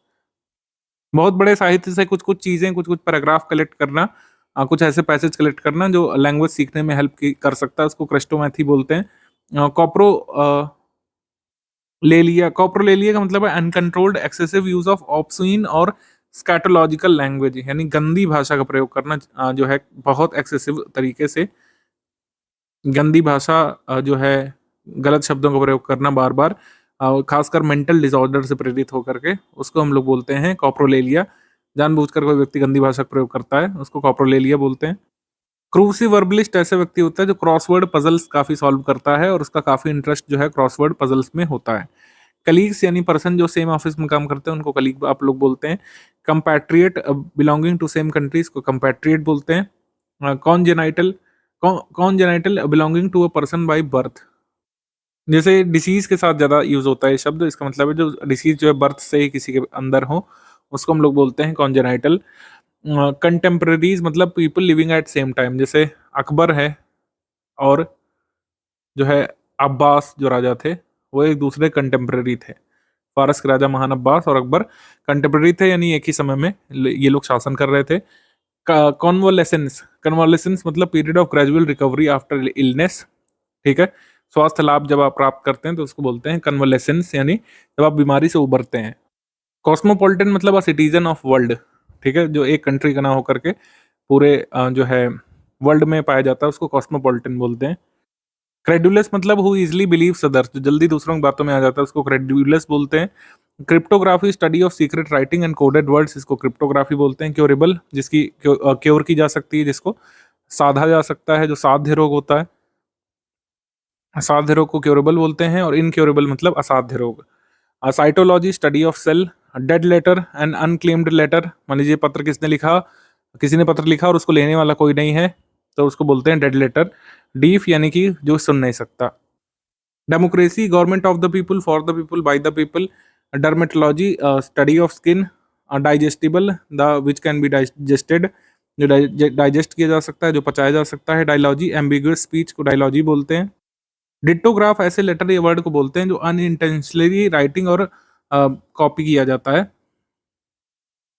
बहुत बड़े साहित्य से कुछ कुछ चीजें, कुछ कुछ पैराग्राफ कलेक्ट करना, कुछ ऐसे पैसेज कलेक्ट करना जो लैंग्वेज सीखने में हेल्प कर सकता है, उसको क्रेस्टोमैथी बोलते हैं। कॉप्रो ले लिया, कॉप्रोलेलिया का मतलब है अनकंट्रोल्ड एक्सेसिव यूज ऑफ ऑब्ससीन और स्कैटोलॉजिकल लैंग्वेज, यानी गंदी भाषा का प्रयोग करना, जो है बहुत एक्सेसिव तरीके से गंदी भाषा, जो है गलत शब्दों का प्रयोग करना बार बार, खासकर मेंटल डिसऑर्डर से प्रेरित होकर के, उसको हम लोग बोलते हैं कॉप्रोलेलिया। जानबूझकर कोई व्यक्ति गंदी भाषा का प्रयोग करता है उसको कॉप्रोलेलिया बोलते हैं। क्रूसिवर्बलिस्ट ऐसे व्यक्ति होता है जो क्रॉसवर्ड पजल्स काफी सॉल्व करता है और उसका काफी इंटरेस्ट जो है क्रॉसवर्ड पजल्स में होता है। कलीग्स यानी पर्सन जो सेम ऑफिस में काम करते हैं उनको कलीग आप लोग बोलते हैं। Compatriot belonging to same countries को कंपैट्रिएट बोलते हैं। Congenital belonging to a person by birth, जैसे डिसीज के साथ ज्यादा यूज होता है ये शब्द, इसका मतलब है जो डिसीज जो है बर्थ से ही किसी के अंदर हो उसको हम लोग बोलते हैं कॉन्जेनाइटल। कंटेम्प्रेरीज मतलब people living at same time, जैसे अकबर है और जो है अब्बास जो राजा थे वो एक दूसरे कंटेम्प्रेरी थे। फारस के राजा महान अब्बास और अकबर कंटेम्प्रेरी थे, यानी एक ही समय में ये लोग शासन कर रहे थे। कॉन्वोलेसेंस, कन्वोलेसेंस मतलब period of gradual recovery after illness, ठीक है। स्वास्थ्य लाभ जब आप प्राप्त करते हैं तो उसको बोलते हैं कन्वोलेसेंस, यानी जब आप बीमारी से उबरते हैं। कॉस्मोपॉलिटन मतलब अ सिटीजन ऑफ वर्ल्ड, ठीक है, जो एक कंट्री का ना होकर के पूरे जो है वर्ल्ड में पाया जाता है उसको कॉस्मोपॉलिटन बोलते हैं। क्रेडुलस मतलब हु इजली बिलीव्स अदर्स, जो जल्दी दूसरों की बातों में आ जाता है उसको क्रेडुलस बोलते हैं। Cryptography study of secret writing and coded words, इसको क्रिप्टोग्राफी बोलते हैं। क्योरेबल जिसकी क्योर की जा सकती है, जिसको साधा जा सकता है, जो साध्य रोग होता है, असाध्य रोग को क्योरेबल बोलते हैं। और इनक्योरेबल मतलब असाध्य रोग। Cytology study of cell. Dead letter and unclaimed letter, मान लीजिए पत्र किसने लिखा, किसी ने पत्र लिखा और उसको लेने वाला कोई नहीं है तो उसको बोलते हैं डेड लेटर। डीफ यानी कि जो सुन नहीं सकता। Democracy government of the people, for the people, by the people. Dermatology study of skin. Digestible the which can be digested, जो डाइजेस्ट किया जा सकता है, जो पचाया जा सकता है। डायलॉजी एम्बिगुअस स्पीच को डायलॉजी बोलते हैं। डिक्टोग्राफ ऐसे लेटर या वर्ड को बोलते हैं जो अनइंटेंशनली राइटिंग और कॉपी किया जाता है।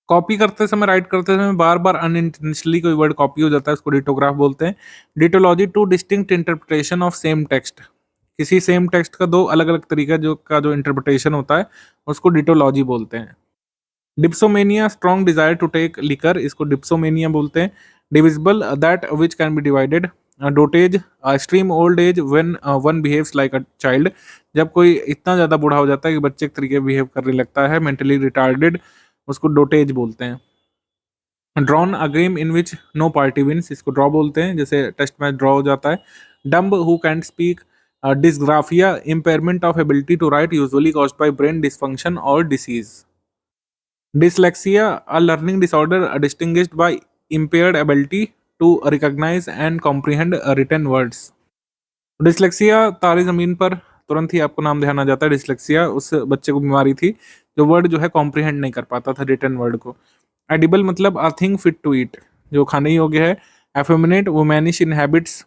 कॉपी करते समय, राइट करते समय बार बार अनइंटेंशनली कोई वर्ड कॉपी हो जाता है उसको डिटोग्राफ बोलते हैं। Dittology two distinct interpretation of same text, किसी सेम टेक्स्ट का दो अलग अलग तरीका जो इंटरप्रिटेशन होता है उसको डिटोलॉजी बोलते हैं। Dipsomania strong desire to take liquor, इसको डिप्सोमेनिया बोलते हैं। Divisible that which can be divided. Dotage extreme old age when one behaves like a child, जब कोई इतना ज़्यादा बूढ़ा हो जाता है कि बच्चे के तरीके बिहेव करने लगता है। मेंटली रिटार्डेड, उसको डोटेज बोलते हैं। Drawn a game in which no party wins, इसको ड्रॉ बोलते हैं, जैसे टेस्ट मैच ड्रॉ हो जाता है। Dumb who can't speak. Dysgraphia impairment of ability to write usually caused by brain dysfunction और disease. Dyslexia, a learning disorder distinguished by impaired ability to recognize and comprehend written words. Dyslexia तारे जमीन पर तुरंत ही आपको नाम ध्यान आ जाता है। डिसलेक्सिया उस बच्चे को बीमारी थी जो वर्ड जो है कॉम्प्रीहेंड नहीं कर पाता था, रिटन वर्ड को। एडिबल मतलब a thing fit to eat, जो खाने योग्य है। Effeminate womanish in habits.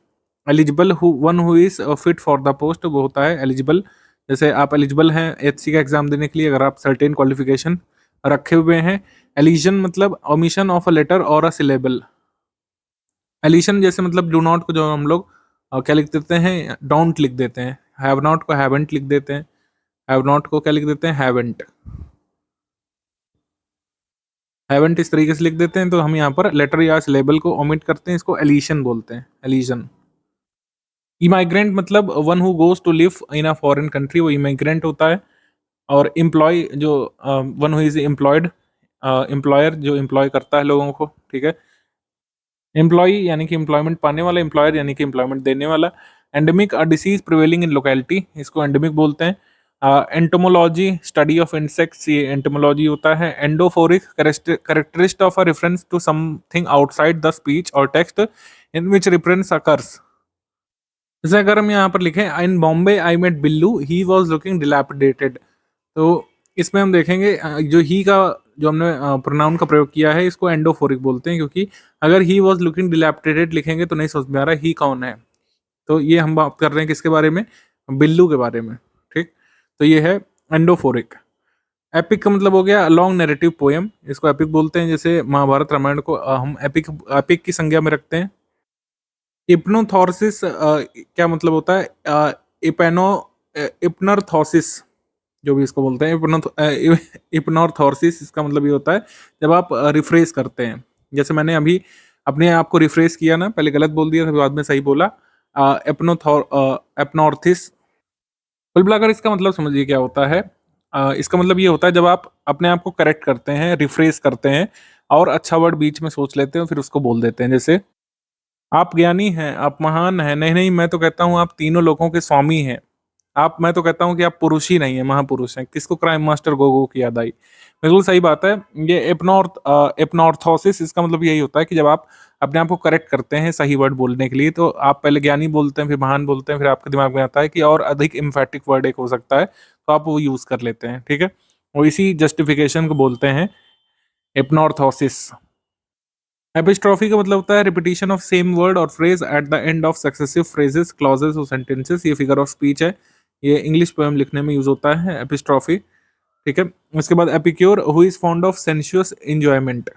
Eligible one who is fit for the post, वो होता है एलिजिबल, जैसे आप एलिजिबल हैं एचसी का एग्जाम देने के लिए अगर आप सर्टेन क्वालिफिकेशन रखे हुए हैं। एलिशन मतलब ओमिशन ऑफ अ लेटर और अ सिलेबल। एलिशन जैसे मतलब डू नॉट को जो हम लोग क्या लिख देते हैं, डोंट लिख देते हैं। हैव नॉट को हैवेंट लिख देते हैं। हैव नॉट को क्या लिख देते हैं, हैवेंट। हैवेंट इस तरीके से लिख देते हैं, तो हम यहाँ पर लेटर या सिलेबल को ओमिट करते हैं, इसको एलिशन बोलते हैं, एलिशन। इमाइग्रेंट मतलब one who goes to live in a foreign country, वो इमाइग्रेंट होता है। और एम्प्लॉय जो one who is employed, employer जो एम्प्लॉय करता है लोगों को, ठीक है। एम्प्लॉय यानी कि एम्प्लॉयमेंट पाने वाला, एम्प्लॉयर यानी कि एम्प्लॉयमेंट देने वाला। Endemic a disease prevailing in locality, इसको एंडेमिक बोलते हैं। एंटोमोलॉजी स्टडी ऑफ इंसेक्ट्स, ये एंटोमोलॉजी होता है। Endophoric characteristic of a reference to something outside the speech और text in which reference occurs. जैसे अगर हम यहाँ पर लिखें in Bombay I met Billu he was looking dilapidated, तो इसमें हम देखेंगे जो ही का जो हमने प्रोनाउन का प्रयोग किया है इसको एंडोफोरिक बोलते हैं, क्योंकि अगर ही वॉज लुकिंग डिलैपिडेटेड लिखेंगे तो नहीं समझ में आ रहा ही कौन है। तो ये हम बात कर रहे हैं किसके बारे में, बिल्लू के बारे में, ठीक। तो ये है एंडोफोरिक। एपिक का मतलब हो गया लॉन्ग नैरेटिव पोएम, इसको एपिक बोलते हैं। जैसे महाभारत रामायण को हम एपिक एपिक की संज्ञा में रखते हैं। इप्नोथॉर्सिस क्या मतलब होता है, इपेनो इप्नर्थोसिस जो भी इसको बोलते हैं, इप्नॉर्थोसिस इसका मतलब ये होता है जब आप रिफ्रेश करते हैं। जैसे मैंने अभी अपने आप को रिफ्रेश किया ना, पहले गलत बोल दिया था बाद में सही बोला, एपनॉर्थिस। कुल मिलाकर इसका मतलब समझिए क्या होता है। इसका मतलब ये होता है जब आप अपने आप को करेक्ट करते हैं, रिफ्रेश करते हैं और अच्छा वर्ड बीच में सोच लेते हैं फिर उसको बोल देते हैं। जैसे आप ज्ञानी हैं, आप महान हैं, नहीं नहीं मैं तो कहता हूँ आप तीनों लोगों के स्वामी हैं। मैं तो कहता हूँ कि आप पुरुष ही नहीं है, महापुरुष हैं। किसको क्राइम मास्टर गोगो की याद आई। बिल्कुल सही बात है। ये एपनॉर्थोसिस इसका मतलब यही होता है कि जब आप अपने आप को करेक्ट करते हैं सही वर्ड बोलने के लिए, तो आप पहले ज्ञानी बोलते हैं, फिर महान बोलते हैं, फिर आपके दिमाग में आता है कि और अधिक इम्फेटिक वर्ड एक हो सकता है, तो आप वो यूज कर लेते हैं, ठीक है। और इसी जस्टिफिकेशन को बोलते हैं एपनॉर्थोसिस। एपिस्ट्रॉफी का मतलब होता है रिपीटिशन ऑफ सेम वर्ड और phrase at the end of successive phrases, clauses और सेंटेंसेस। ये फिगर ऑफ स्पीच है, ये इंग्लिश पोएम लिखने में यूज होता है एपिस्ट्रॉफी, ठीक है। उसके बाद epicure who is fond of sensuous enjoyment,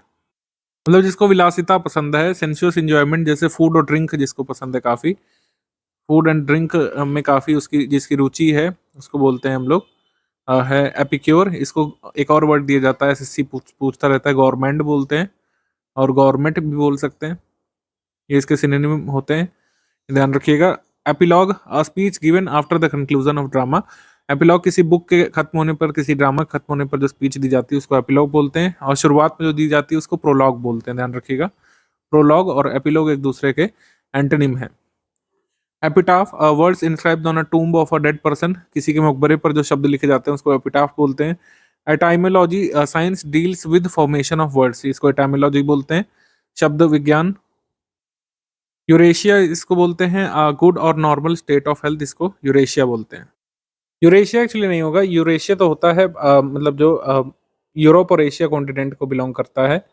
मतलब जिसको विलासिता पसंद है। सेंसुअस एंजॉयमेंट जैसे फूड और ड्रिंक जिसको पसंद है, काफी फूड एंड ड्रिंक में काफी उसकी जिसकी रुचि है उसको बोलते हैं हम लोग है एपिक्योर। इसको एक और वर्ड दिया जाता है, एसएससी पूछता रहता है, गवर्नमेंट बोलते हैं और गवर्नमेंट भी बोल सकते हैं, ये इसके सिनोनिम होते हैं, ध्यान रखिएगा। Epilogue a speech given after the conclusion of drama. Epilogue किसी बुक के खत्म होने पर, किसी ड्रामा खत्म होने पर जो स्पीच दी जाती है उसको एपिलॉग बोलते हैं, और शुरुआत में जो दी जाती है उसको प्रोलॉग बोलते हैं, ध्यान रखिएगा। प्रोलॉग और एपिलॉग एक दूसरे के एंटोनिम है। Epitaph words inscribed on a tomb of a dead person, किसी के मकबरे पर जो शब्द लिखे जाते हैं उसको एपिटाफ बोलते हैं। Etymology science deals with formation of words, इसको एटाइमोलॉजी बोलते हैं, शब्द विज्ञान। यूरेशिया इसको बोलते हैं गुड और नॉर्मल स्टेट ऑफ हेल्थ, इसको यूरेशिया बोलते हैं। यूरेशिया एक्चुअली नहीं होगा, यूरेशिया तो होता है मतलब जो यूरोप और एशिया कॉन्टिनेंट को बिलोंग करता है।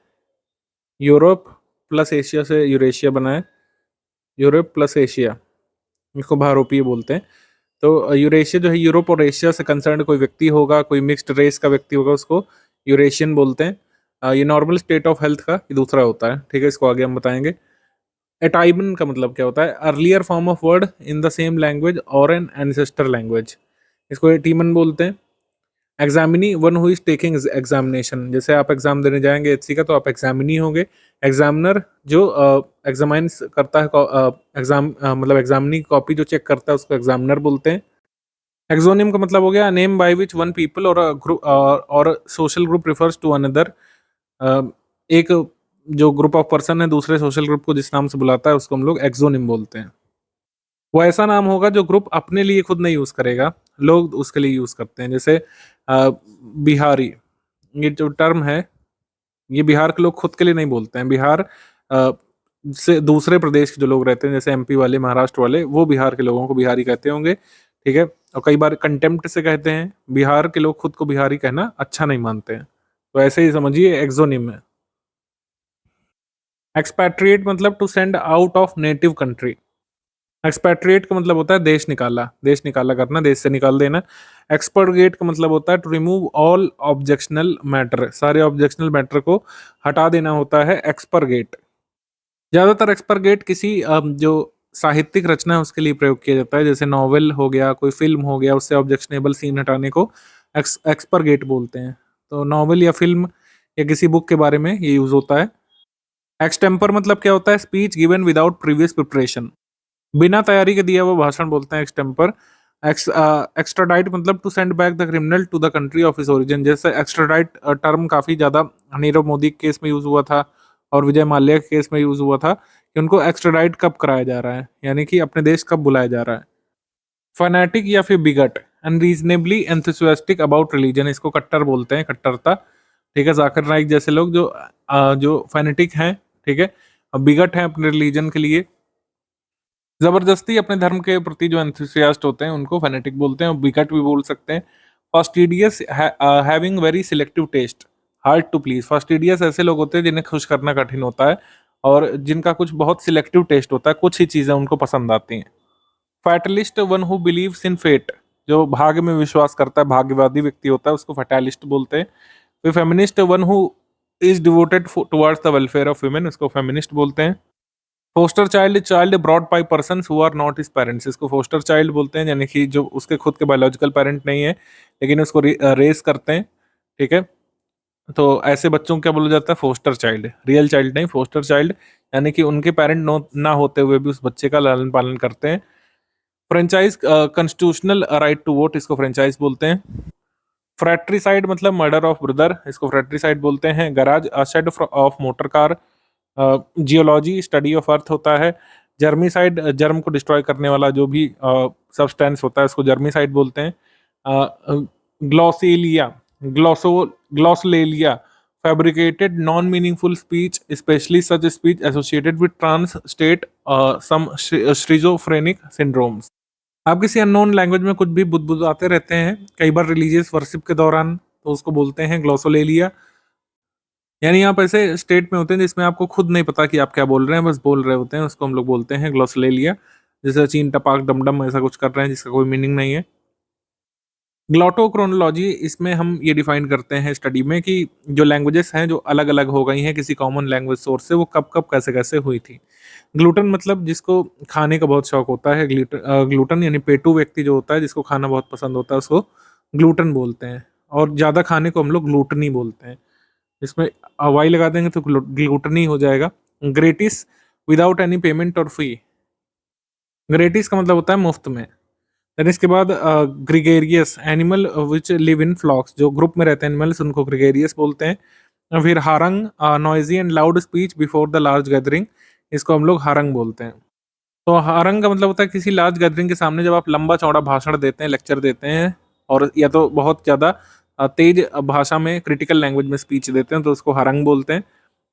यूरोप प्लस एशिया से यूरेशिया बना है, यूरोप प्लस एशिया, इसको भारोपीय बोलते हैं। तो यूरेशिया जो है यूरोप और एशिया से कंसर्न कोई व्यक्ति होगा, कोई मिक्स्ड रेस का व्यक्ति होगा, उसको यूरेशियन बोलते हैं। ये नॉर्मल स्टेट ऑफ हेल्थ का ये दूसरा होता है, ठीक है, इसको आगे हम बताएंगे। एटाइमन का मतलब क्या होता है, earlier form of word in the same language और एन एंसेस्टर लैंग्वेज, इसको एटीमन बोलते हैं। Examinee one who is taking examination, जैसे आप एग्जाम देने जाएंगे एचसी का तो आप एग्जामिनी होंगे। एग्जामिनर जो एग्जामाइंस करता है एग्जाम मतलब एग्जामिनी कॉपी जो चेक करता है उसको एग्जामिनर बोलते हैं। एक्सोनिम का मतलब हो गया name by which one people और ग्रुप और social group refers to another, एक जो ग्रुप ऑफ पर्सन है दूसरे सोशल ग्रुप को जिस नाम से बुलाता है उसको हम लोग एक्सोनिम बोलते हैं। वो ऐसा नाम होगा जो ग्रुप अपने लिए खुद नहीं यूज करेगा, लोग उसके लिए यूज करते हैं। जैसे बिहारी, ये जो टर्म है ये बिहार के लोग खुद के लिए नहीं बोलते हैं, बिहार से दूसरे प्रदेश के जो लोग रहते हैं जैसे एमपी वाले, महाराष्ट्र वाले, वो बिहार के लोगों को बिहारी कहते होंगे, ठीक है। और कई बार कंटेम्प्ट से कहते हैं, बिहार के लोग खुद को बिहारी कहना अच्छा नहीं मानते हैं, तो ऐसे ही समझिए एक्सोनिम है। एक्सपैट्रिएट मतलब to send out of native country. Expatriate का मतलब होता है देश निकाला करना, देश से निकाल देना। एक्सपर्गेट का मतलब होता है to remove all objectional matter, सारे ऑब्जेक्शनल मैटर को हटा देना होता है एक्सपर्गेट। ज़्यादातर एक्सपर्गेट किसी जो साहित्यिक रचना है उसके लिए प्रयोग किया जाता है, जैसे नॉवेल हो गया, कोई फिल्म हो गया, उससे ऑब्जेक्शनेबल सीन हटाने को एक्सपर्गेट बोलते हैं। तो नॉवेल या फिल्म या किसी बुक के बारे में ये यूज होता है। एक्सटेम्पर मतलब क्या होता है, speech given without previous preparation, बिना तैयारी के दिया हुआ भाषण बोलते हैं एक्सटेम्पर। एक्स्ट्राडाइट मतलब to send back the criminal to the country of his origin, जैसे एक्स्ट्राडाइट टर्म काफ़ी ज़्यादा नीरव मोदी के केस में यूज़ हुआ था और विजय माल्या के केस में यूज़ हुआ था कि उनको एक्स्ट्राडाइट कब कराया जा रहा है, यानी कि अपने देश कब बुलाया जा रहा है। फैनेटिक या फिर wicket, unreasonably enthusiastic about religion, इसको कट्टर बोलते हैं, कट्टरता। ठीक है, जाकिर नाइक जैसे लोग जो फैनेटिक हैं, ठीक है, बिगट हैं अपने रिलीजन के लिए, जबरदस्ती अपने धर्म के प्रति जो एंथुसियास्ट होते हैं उनको फैनेटिक बोलते हैं, और बिगट भी बोल सकते हैं। Fastidious, having very selective taste, hard to please. Fastidious ऐसे लोग होते हैं जिन्हें खुश करना कठिन होता है और जिनका कुछ बहुत सिलेक्टिव टेस्ट होता है, कुछ ही चीजें उनको पसंद आती हैं। Fatalist, one who believes in fate, जो भाग्य में विश्वास करता है, भाग्यवादी व्यक्ति होता है, उसको फैटालिस्ट बोलते हैं। फिर feminist, one who is devoted towards the welfare of women, उसको फेमिनिस्ट बोलते हैं। Foster child, child brought by persons who are not his parents, इसको फोस्टर चाइल्ड बोलते हैं, यानी कि जो उसके खुद के बायोलॉजिकल पेरेंट नहीं है लेकिन उसको रेस करते हैं। ठीक है, तो ऐसे बच्चों को क्या बोला जाता है? Foster child. रियल चाइल्ड नहीं, फोस्टर चाइल्ड, यानी कि उनके पेरेंट ना होते हुए भी उस बच्चे का लालन पालन करते हैं। Franchise, constitutional right to vote, इसको फ्रेंचाइज बोलते हैं। फ्रैट्रिसाइड मतलब मर्डर ऑफ ब्रदर, इसको फ्रैट्रिसाइड बोलते हैं। Garage, shed of motor car. Geology, study of earth होता है। जर्मीसाइड, जर्म को डिस्ट्रॉय करने वाला जो भी सब्सटेंस होता है उसको जर्मीसाइड बोलते हैं। Glossolalia, glossolalia, fabricated non meaningful speech, specially such speech associated with trance state some schizophrenic syndromes. आप किसी अननोन लैंग्वेज में कुछ भी बुदबुदाते रहते हैं, कई बार रिलीजियस वर्शिप के दौरान, तो उसको बोलते हैं ग्लॉसोलेलिया। यानी आप ऐसे स्टेट में होते हैं जिसमें आपको खुद नहीं पता कि आप क्या बोल रहे हैं, बस बोल रहे होते हैं, उसको हम लोग बोलते हैं ग्लॉसोलेलिया। जैसे चीन टपाक डमडम ऐसा कुछ कर रहे हैं जिसका कोई मीनिंग नहीं है। ग्लॉटोक्रोनोलॉजी, इसमें हम ये डिफाइन करते हैं स्टडी में कि जो लैंग्वेजेस हैं जो अलग अलग हो गई हैं किसी कॉमन लैंग्वेज सोर्स से, वो कब कब कैसे कैसे हुई थी। ग्लूटन मतलब जिसको खाने का बहुत शौक होता है, ग्लूटन यानी पेटू व्यक्ति जो होता है जिसको खाना बहुत पसंद होता है उसको ग्लूटन बोलते हैं, और ज़्यादा खाने को हम लोग ग्लूटनी बोलते हैं। इसमें वाई लगा देंगे तो ग्लूटनी हो जाएगा। ग्रेटिस, विदाउट एनी पेमेंट और फी, ग्रेटिस का मतलब होता है मुफ्त में। देन इसके बाद gregarious, animal which live in flocks, जो ग्रुप में रहते हैं एनिमल्स उनको ग्रिगेरियस बोलते हैं। और फिर harangue, noisy and loud speech before the large gathering, इसको हम लोग हारंग बोलते हैं। तो हारंग का मतलब होता है किसी लार्ज गैदरिंग के सामने जब आप लंबा चौड़ा भाषण देते हैं, लेक्चर देते हैं, और या तो बहुत ज़्यादा तेज भाषा में क्रिटिकल लैंग्वेज में स्पीच देते हैं, तो उसको हारंग बोलते हैं।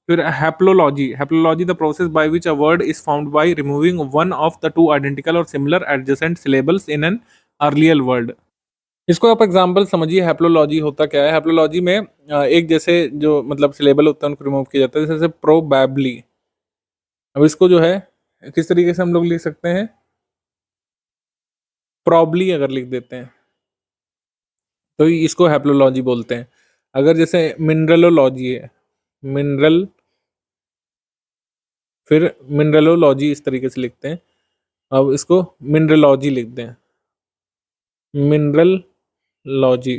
फिर haplology, haplology the process by which a word is found by removing one of the two identical और similar adjacent syllables in an earlier word. इसको आप एग्जांपल समझिए, हैप्लोलॉजी होता क्या है? हैप्लोलॉजी में एक जैसे जो मतलब सिलेबल होता है उनको रिमूव किया जाता है, जैसे प्रोबैबली। अब इसको जो है किस तरीके से हम लोग लिख सकते हैं? प्रॉब्ली अगर लिख देते हैं तो इसको हैप्लोलॉजी बोलते हैं। अगर जैसे मिनरलोलॉजी है, मिनरल, फिर मिनरलोलॉजी इस तरीके से लिखते हैं, अब इसको मिनरलॉजी लिख दें, मिनरल लॉजी,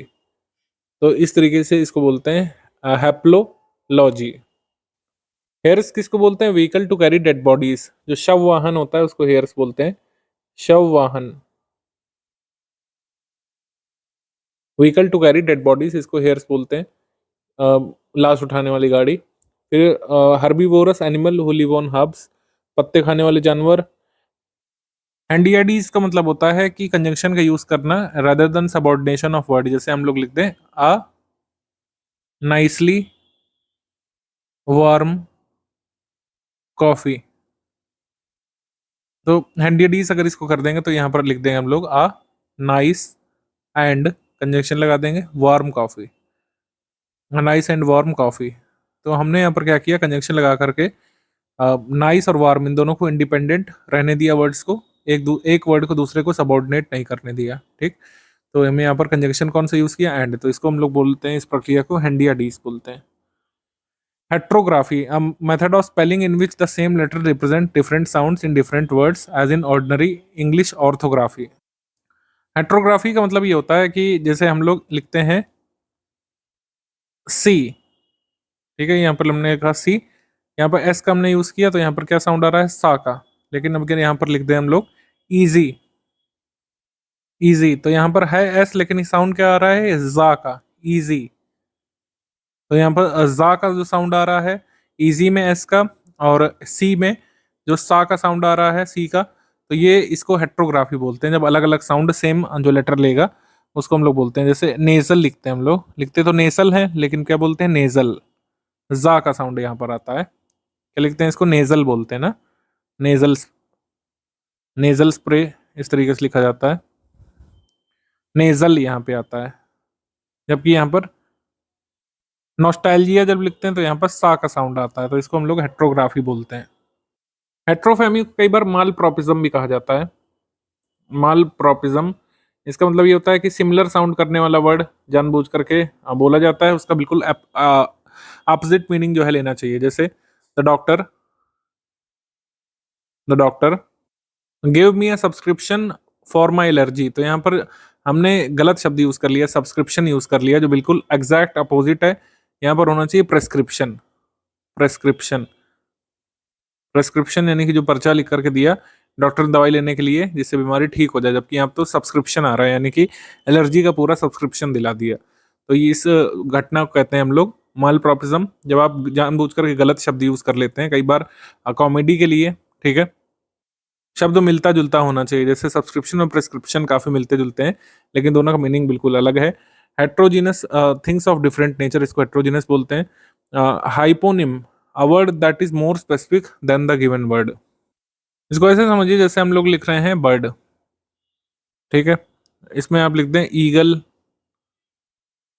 तो इस तरीके से इसको बोलते हैं हैप्लोलॉजी। हेयर्स किसको बोलते हैं? Vehicle to carry dead bodies, जो शव वाहन होता है उसको हेयर्स बोलते हैं, शव वाहन। Vehicle to carry dead bodies, इसको हेयर्स बोलते हैं, लाश उठाने वाली गाड़ी। फिर herbivorous animal who live on herbs, पत्ते खाने वाले जानवर। एनडीआईडीज का मतलब होता है कि कंजंक्शन का यूज करना rather than subordination of word, जैसे हम लोग लिखते हैं अ नाइसली वार्म कॉफी, तो एनडीआईडीज अगर इसको कर देंगे तो यहाँ पर लिख देंगे हम लोग अ नाइस एंड, कंजंक्शन लगा देंगे, warm coffee, nice and warm coffee. तो हमने यहाँ पर क्या किया? कंजंक्शन लगा करके नाइस और वार्म इन दोनों को इंडिपेंडेंट रहने दिया, वर्ड्स को एक वर्ड को दूसरे को सबऑर्डिनेट नहीं करने दिया। ठीक, तो हमें यहाँ पर कंजंक्शन कौन सा यूज किया? एंड, तो इसको हम लोग बोलते हैं, इस प्रक्रिया को एनडीआईडीज बोलते हैं। हेट्रोग्राफी, a method of spelling in which the same letter represent different sounds in different words as in ordinary English orthography। हेट्रोग्राफी का मतलब ये होता है कि जैसे हम लोग लिखते हैं सी, ठीक है, यहाँ पर हमने कहा सी, यहाँ पर एस का हमने यूज किया तो यहाँ पर क्या साउंड आ रहा है? सा का। लेकिन अब यहाँ पर लिख दें हम लोग इजी, इजी, तो यहाँ पर है एस लेकिन साउंड क्या आ रहा है? जा का, इजी। तो यहाँ पर जा का जो साउंड आ रहा है, इजी में एस का, और सी में जो सा का साउंड आ रहा है, सी का, तो ये इसको हेट्रोग्राफी बोलते हैं, जब अलग अलग साउंड सेम जो लेटर लेगा उसको हम लोग बोलते हैं। जैसे नेजल लिखते हैं हम लोग, लिखते तो नेसल है लेकिन क्या बोलते हैं, नेजल, जा का साउंड यहाँ पर आता है, क्या लिखते हैं इसको, नेजल बोलते हैं ना, नेजल, नेजल स्प्रे इस तरीके से लिखा जाता है, नेजल यहाँ पे आता है। जबकि यहाँ पर नॉस्टैल्जिया जब लिखते हैं तो यहाँ पर सा का साउंड आता है, तो इसको हम लोग हेट्रोग्राफी बोलते हैं। हेट्रोफेमी कई बार माल प्रोपिज्म भी कहा जाता है। माल प्रोपिज्म, इसका मतलब ये होता है कि सिमिलर साउंड करने वाला वर्ड जानबूझ करके बोला जाता है, उसका बिल्कुल अपोजिट मीनिंग जो है लेना चाहिए। जैसे the doctor, the doctor give me a subscription for my allergy, तो यहाँ पर हमने गलत शब्द यूज कर लिया, सब्सक्रिप्शन यूज कर लिया, जो बिल्कुल एग्जैक्ट अपोजिट है। यहाँ पर होना चाहिए प्रेस्क्रिप्शन, प्रेस्क्रिप्शन, प्रेस्क्रिप्शन यानी कि जो पर्चा लिख करके दिया डॉक्टर ने दवाई लेने के लिए जिससे बीमारी ठीक हो जाए, जबकि यहाँ तो सब्सक्रिप्शन आ रहा है यानी कि एलर्जी का पूरा सब्सक्रिप्शन दिला दिया। तो ये इस घटना को कहते हैं हम लोग माल प्रोपिज्म, जब आप जानबूझ करके गलत शब्द यूज कर लेते हैं। कई बार कॉमेडी के लिए, ठीक है, शब्द मिलता जुलता होना चाहिए, जैसे सब्सक्रिप्शन और प्रेस्क्रिप्शन काफी मिलते जुलते हैं लेकिन दोनों का मीनिंग बिल्कुल अलग है। Heterogeneous things of different nature, इसको हेट्रोजीनस बोलते हैं। Hyponym, a word that is more specific than the given word, इसको ऐसे समझिए जैसे हम लोग लिख रहे हैं बर्ड, ठीक है, इसमें आप लिख दें ईगल,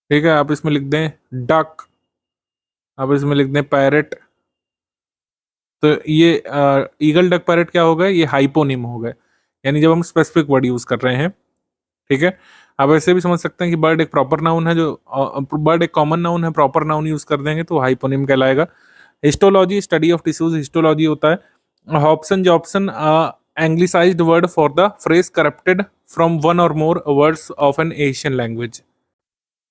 ठीक है, आप इसमें लिख दें डक, आप इसमें लिख दें पैरेट, तो ये ईगल डक पैरेट क्या हो गए, ये हाइपोनिम हो गए, यानी जब हम स्पेसिफिक वर्ड यूज कर रहे हैं, ठीक है। आप ऐसे भी समझ सकते हैं कि बर्ड एक प्रॉपर नाउन है, जो बर्ड एक कॉमन नाउन है, प्रॉपर नाउन यूज कर देंगे तो हाइपोनिम कहलाएगा। Histology, study of tissues, histology होता है। Hobson Jobson, anglicised word for the phrase corrupted from one और more words of an Asian language,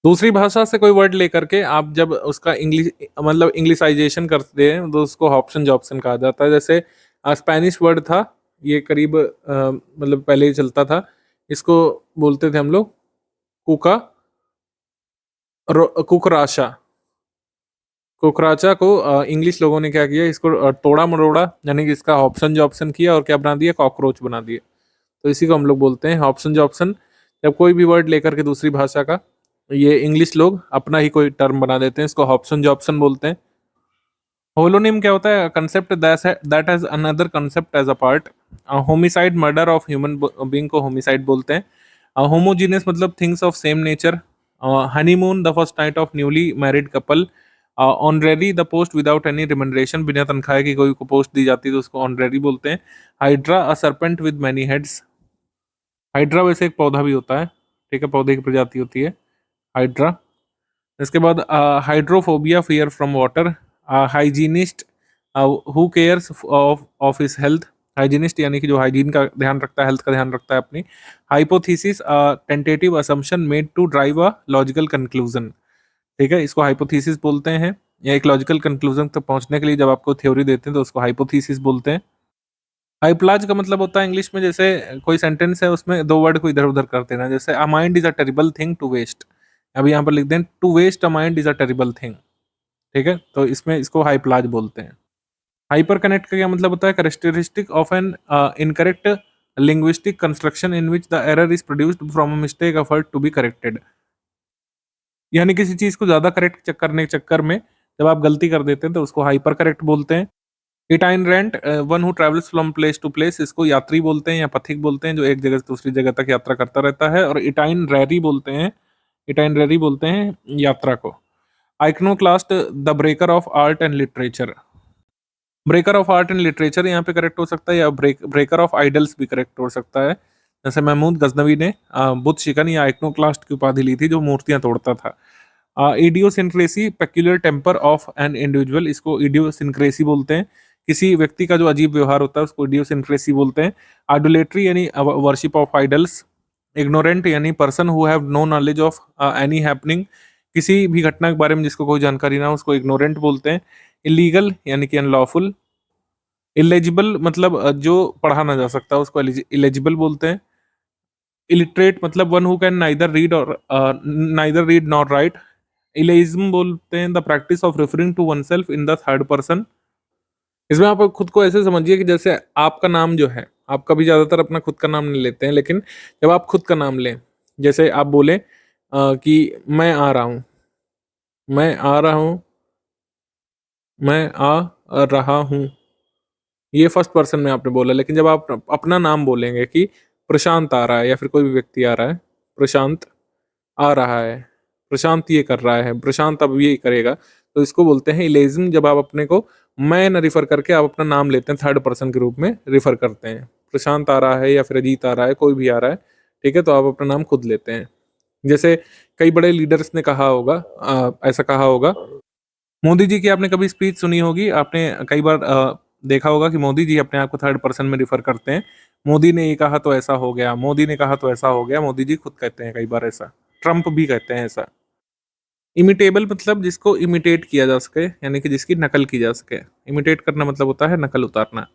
दूसरी भाषा से कोई वर्ड लेकर के आप जब उसका इंग्लिश मतलब इंग्लिशाइजेशन करते हैं तो उसको हॉब्सन जॉब्सन कहा जाता है। जैसे स्पेनिश वर्ड था, ये करीब मतलब पहले ही चलता था, इसको बोलते थे हम लोग कुका, कुकराशा, कुकराचा को इंग्लिश लोगों ने क्या किया, इसको तोड़ा मरोड़ा, यानी कि इसका ऑप्शन जॉब्सन किया और क्या बना दिया, कॉकरोच बना दिया। तो इसी को हम लोग बोलते हैं ऑप्शन जॉब्सन। जब कोई भी वर्ड लेकर के दूसरी भाषा का, ये इंग्लिश लोग अपना ही कोई टर्म बना देते हैं, इसको ऑप्शन जॉब्सन बोलते हैं। होलोनिम क्या होता है, concept that has another concept as a part. Homicide, murder of human being को होमिसाइड बोलते हैं। होमोजीनियस मतलब things of same nature. Honeymoon, the first night of newly married couple. Honorary, the post without any remuneration, बिना तनख्वाह की कोई को post दी जाती है तो उसको ऑनरेरी बोलते हैं। Hydra, a serpent with many heads, hydra वैसे एक पौधा भी होता है, ठीक है, पौधे की प्रजाति होती है हाइड्रा। इसके बाद hydrophobia, fear from water. Hygienist, who cares of his health, hygienist यानी कि जो हाइजीन का ध्यान रखता है, हेल्थ का ध्यान रखता है अपनी। Hypothesis, tentative assumption made to drive a logical conclusion, ठीक है, इसको हाइपोथेसिस बोलते हैं, या एक लॉजिकल कंक्लूजन तक पहुंचने के लिए जब आपको थ्योरी देते हैं तो उसको हाइपोथेसिस बोलते हैं। हाइप्लाज का मतलब होता है इंग्लिश में, जैसे कोई सेंटेंस है उसमें दो वर्ड को इधर उधर कर देना, जैसे a mind is a terrible thing to waste, अब यहाँ पर लिख दें to waste a mind is a terrible thing, ठीक है, तो इसमें इसको हाइप्लाज बोलते हैं। हाइपर कनेक्ट का क्या मतलब होता है, characteristic of an incorrect linguistic construction in which the error is produced from a mistake effort to be corrected, यानी किसी चीज को ज्यादा करेक्ट करने के चक्कर में जब आप गलती कर देते हैं तो उसको हाइपर करेक्ट बोलते हैं। Itinerant, one who travels from place to place, इसको यात्री बोलते हैं या पथिक बोलते हैं, जो एक जगह से दूसरी जगह तक यात्रा करता रहता है। और इटाइनरेरी बोलते हैं, इटाइनरेरी बोलते हैं यात्रा को। Iconoclast, the breaker of art and literature, breaker of art and literature यहाँ पे करेक्ट हो सकता है, या ब्रेकर ऑफ आइडल्स भी करेक्ट हो सकता है। जैसे महमूद गजनवी ने बुत शिकन या आइकनोक्लास्ट की उपाधि ली थी, जो मूर्तियां तोड़ता था। Idiosyncrasy, peculiar temper of an individual, इसको इडियोसिंक्रेसी बोलते हैं, किसी व्यक्ति का जो अजीब व्यवहार होता है उसको इडियोसिंक्रेसी बोलते हैं। आइडोलेट्री यानी वर्शिप ऑफ आइडल्स। इग्नोरेंट यानी person who have no knowledge of any happening, किसी भी घटना के बारे में जिसको कोई जानकारी ना हो उसको इग्नोरेंट बोलते हैं। इलीगल यानी कि अनलॉफुल। इलेजिबल मतलब जो पढ़ा ना जा सकता उसको इलेजिबल बोलते हैं। इलिटरेट मतलब one who can neither read nor write. Illeism बोलते हैं the practice of referring to oneself in the third person. इसमें आप खुद को ऐसे समझिए कि जैसे आपका नाम जो है, आप कभी ज्यादातर अपना खुद का नाम नहीं लेते हैं, लेकिन जब आप खुद का नाम लें, जैसे आप बोले कि मैं आ रहा हूँ, मैं आ रहा हूँ, मैं आ रहा हूँ। ये फर्स्ट पर्सन में आपने बोला, लेकिन जब आप अपना नाम बोलेंगे कि प्रशांत आ रहा है या फिर कोई भी व्यक्ति आ रहा है, प्रशांत आ रहा है, प्रशांत ये कर रहा है, प्रशांत अब ये करेगा, तो इसको बोलते हैं इलेजिंग। जब आप अपने को मैं न रिफर करके आप अपना नाम लेते हैं, थर्ड पर्सन के रूप में रिफर करते हैं। प्रशांत आ रहा है या फिर अजीत आ रहा है, कोई भी आ रहा है, ठीक है, तो आप अपना नाम खुद लेते हैं। जैसे कई बड़े लीडर्स ने कहा होगा, ऐसा कहा होगा, मोदी जी की आपने कभी स्पीच सुनी होगी, आपने कई बार देखा होगा कि मोदी जी अपने आप को थर्ड पर्सन में रिफर करते हैं। मोदी ने ये कहा तो ऐसा हो गया, मोदी ने कहा तो ऐसा हो गया, मोदी जी खुद कहते हैं कई बार ऐसा। ट्रम्प भी कहते हैं ऐसा। इमिटेबल मतलब जिसको इमिटेट किया जा सके, यानी कि जिसकी नकल की जा सके। इमिटेट करना मतलब होता है नकल उतारना।